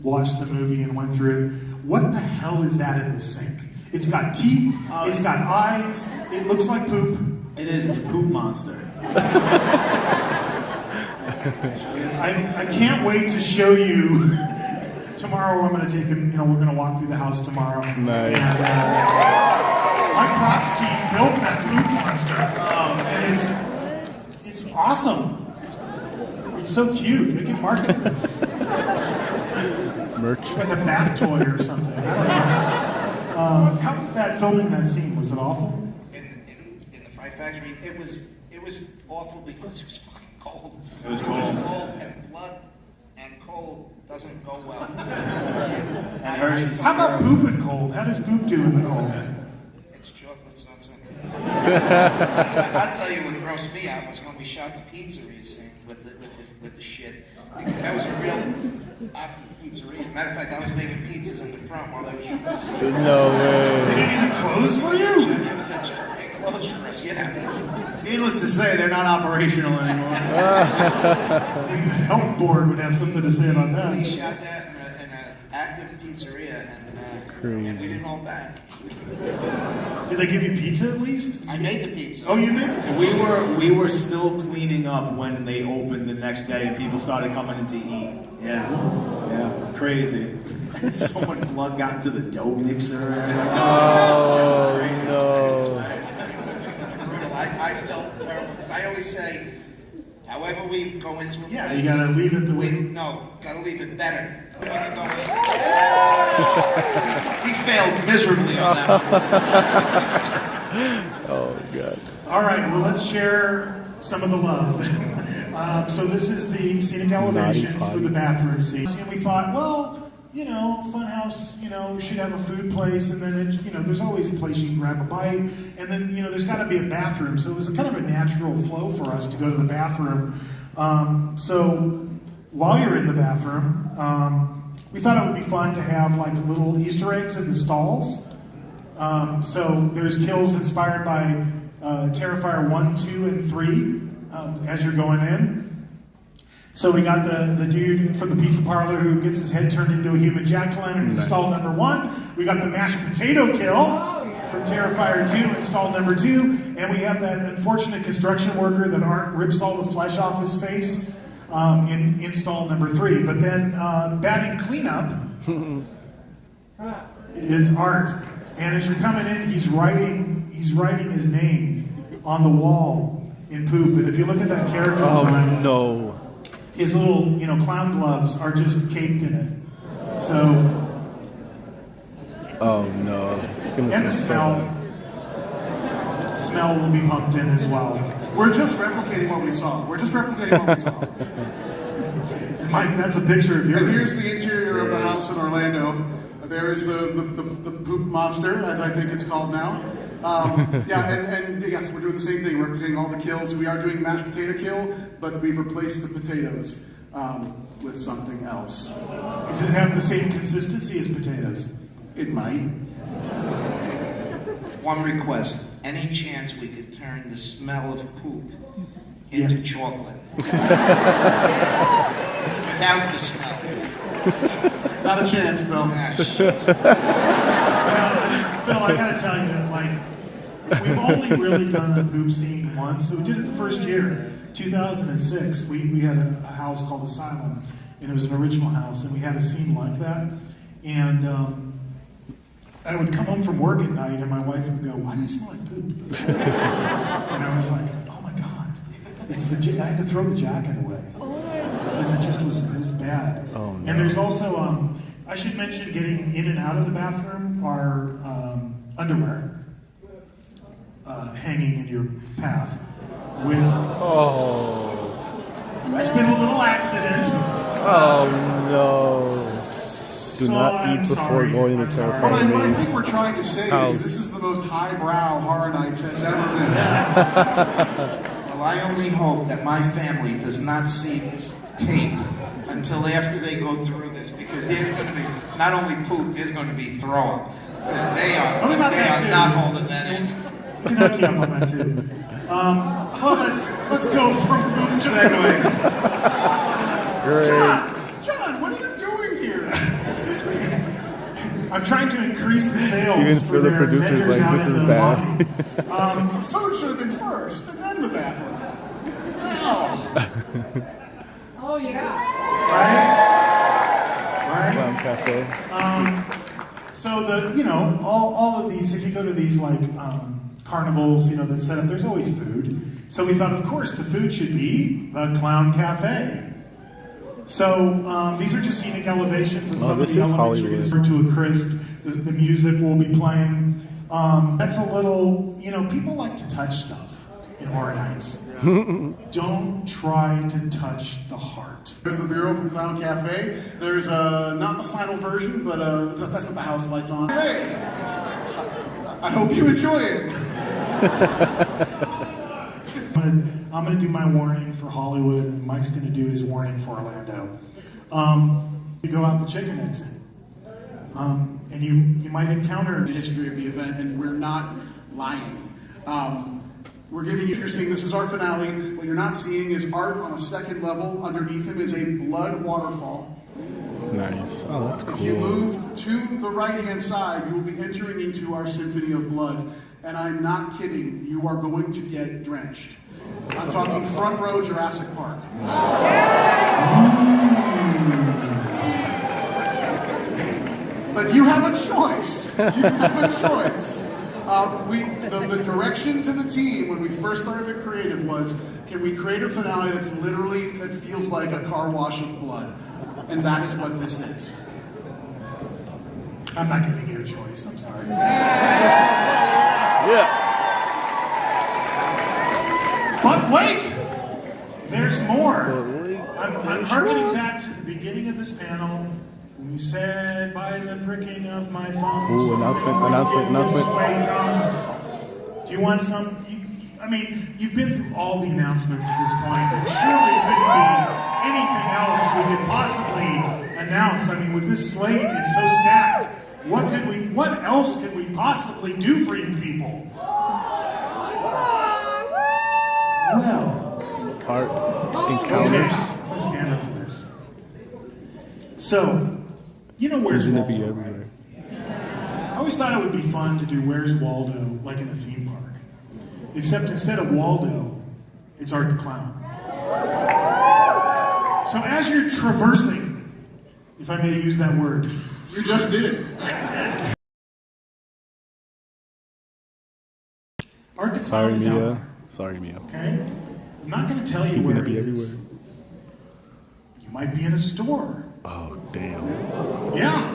watched the movie and went through it. What the hell is that in the sink? It's got teeth, it's got eyes, it looks like poop. It is, it's a poop monster. I can't wait to show you. Tomorrow I'm going to take him, we're going to walk through the house tomorrow. Nice. And my props team built that poop monster. And it's awesome. It's so cute. We can market this. Merch. Like a bath toy or something. I don't know. How was that filming that scene? Was it awful? In the Fright Factory, it was awful because it was fucking cold. It was cold. And blood and cold doesn't go well. How about poop and cold? How does poop do in the cold? It's chocolate, it's not something. I'll tell you what grossed me out was when we shot the pizzeria scene with the shit. Because that was a real active pizzeria. Matter of fact, I was making pizzas in the front while they were shooting the scene. No way. They didn't even close for you? It was a close for us, yeah. Needless to say, they're not operational anymore. The health board would have something to say about that. We shot that in an active pizzeria, and we didn't hold back. Did they give you pizza at least? I made the pizza. Oh, you did? We were still cleaning up when they opened the next day, and people started coming in to eat. Yeah, crazy. So much blood got into the dough mixer. Oh no. I felt terrible because I always say, however we go into it, you gotta leave it the way. No, gotta leave it better. We failed miserably on that one. Oh god. All right, well, let's share some of the love. So this is the scenic elevations for the bathroom scene. And we thought, well, Funhouse, should have a food place, and then, there's always a place you can grab a bite, and then, there's got to be a bathroom. So it was kind of a natural flow for us to go to the bathroom. So while you're in the bathroom, we thought it would be fun to have like little Easter eggs in the stalls. So there's kills inspired by Terrifier 1, 2, and 3 as you're going in. So we got the dude from the pizza parlor who gets his head turned into a human jack-o'-lantern in stall number 1. We got the mashed potato kill from Terrifier 2 in stall number 2. And we have that unfortunate construction worker that Art rips all the flesh off his face in stall number 3. But then batting cleanup is Art. And as you're coming in, he's writing his name on the wall in poop. And if you look at that character design, no. His little, clown gloves are just caked in it. So. Oh no. It's gonna and the smell will be pumped in as well. We're just replicating what we saw. Mike, that's a picture of yours. And here's the interior of the house in Orlando. There is the poop monster, as I think it's called now. And yes, we're doing the same thing. We're replicating all the kills. We are doing mashed potato kill, but we've replaced the potatoes with something else. Does it have the same consistency as potatoes? It might. One request. Any chance we could turn the smell of poop into chocolate? Without the smell. Not a chance, Phil. Phil, I gotta tell you, we've only really done the poop scene once. So we did it the first year, 2006. We had a house called Asylum, and it was an original house, and we had a scene like that. And I would come home from work at night, and my wife would go, "Why do you smell like poop?" And I was like, "Oh my god, it's the." I had to throw the jacket away because it was bad. Oh, no. And there's also I should mention getting in and out of the bathroom are underwear. Hanging in your path with it's been a little accident. Oh no. Do not eat before going to Terrifier. What I think we're trying to say is this is the most highbrow Horror Nights has ever been. I Well, I only hope that my family does not see this tape until after they go through this, because there's going to be not only poop, there's going to be throw up. They are not holding that in. We can hook you up on that too. Well, let's go from poop segue. John, what are you doing here? I'm trying to increase the sales. Even for the their producers, vendors like, out this in is the bad. lobby. Food should have been first, and then the bathroom. Oh, yeah. Right? Clown Cafe. So all of these, if you go to these like carnivals, that set up, there's always food. So we thought, of course, the food should be the Clown Cafe. So these are just scenic elevations of some of the elements you're going to start to a crisp. The music will be playing. That's a little, people like to touch stuff in horror nights. Don't try to touch the heart. There's the bureau from Clown Cafe. There's not the final version, but that's what the house lights on. Hey, I hope you enjoy it. I'm going to do my warning for Hollywood, and Mike's going to do his warning for Orlando. You go out the chicken exit, and you might encounter The history of the event, and we're not lying. We're giving you, you're seeing this is our finale. What you're not seeing is art on a second level. Underneath him is a blood waterfall. Nice. Oh, that's cool. If you move to the right-hand side, you will be entering into our Symphony of Blood. And I'm not kidding. You are going to get drenched. I'm talking front row Jurassic Park. But you have a choice. You have a choice. The direction to the team when we first started the creative was, can we create a finale that feels like a car wash of blood? And that is what this is. I'm not giving you a choice. I'm sorry. Yeah. But wait! There's more. I'm harkening back to the beginning of this panel. You said by the pricking of my thumbs. Ooh, announcement. This way comes. Do you want some? You've been through all the announcements at this point. And surely it couldn't be anything else we could possibly announce. With this slate, it's so stacked. What else could we possibly do for you people? Well, Art encounters. I'm gonna stand up for this. So, where's Isn't it Waldo? be everywhere? I always thought it would be fun to do Where's Waldo like in a theme park. Except instead of Waldo, it's Art the Clown. So as you're traversing, if I may use that word. You just did. I did. Art the Clown Sorry, is out Mia. there, Sorry, Mia. okay? I'm not going to tell you He's where gonna be it is. everywhere. You might be in a store. Oh, damn. Yeah.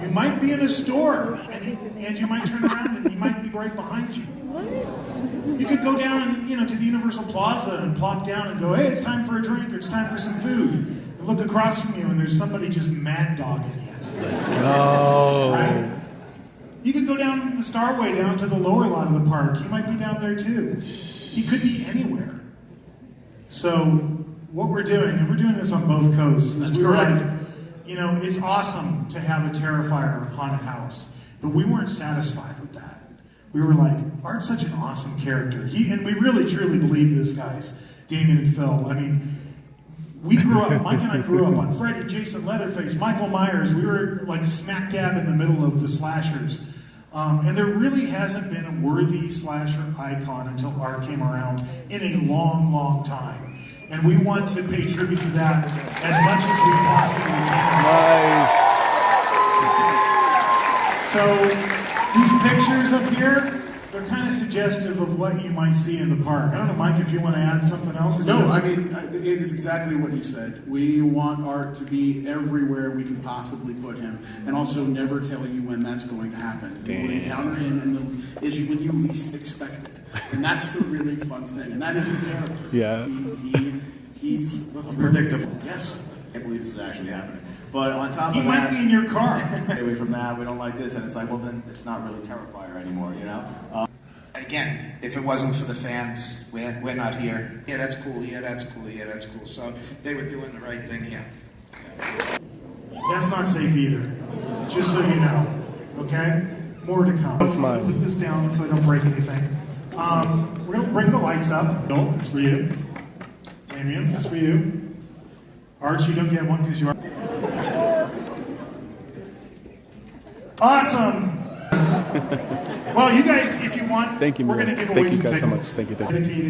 You might be in a store, and you might turn around and he might be right behind you. What? You could go down and, to the Universal Plaza and plop down and go, hey, it's time for a drink or it's time for some food. And look across from you and there's somebody just mad dogging you. Let's go. Right? You could go down the Starway down to the lower lot of the park. He might be down there too. He could be anywhere. So what we're doing, and we're doing this on both coasts, is we were like, it's awesome to have a Terrifier haunted house, but we weren't satisfied with that. We were like, Art's such an awesome character. And we really truly believe this, guys, Damien and Phil. We grew up, Mike and I grew up on Freddy, Jason, Leatherface, Michael Myers. We were like smack dab in the middle of the slashers. And there really hasn't been a worthy slasher icon until Art came around in a long, long time. And we want to pay tribute to that as much as we possibly can. Nice. So, these pictures up here, they're kind of suggestive of what you might see in the park. I don't know, Mike, if you want to add something else to this. It is exactly what you said. We want Art to be everywhere we can possibly put him, and also never tell you when that's going to happen. You will encounter him when you least expect it. And that's the really fun thing. And that is the character. Yeah. He's predictable. Yes. I can't believe this is actually happening. But on top He of might that, be in your car. stay away from that. We don't like this, and it's like, well, then it's not really Terrifier anymore, I again, if it wasn't for the fans, we're not here. Yeah, that's cool. Yeah, that's cool. Yeah, that's cool. So they were doing the right thing here. That's not safe either. Just so you know. Okay? More to come. That's mine. Put this down so I don't break anything. We're going to bring the lights up. Bill, it's for you. Damien, it's for you. Arch, you don't get one because you are. Awesome! Well, you guys, if you want, Thank you, we're Mira. going to give away Thank you some guys so tickets. much. Thank you.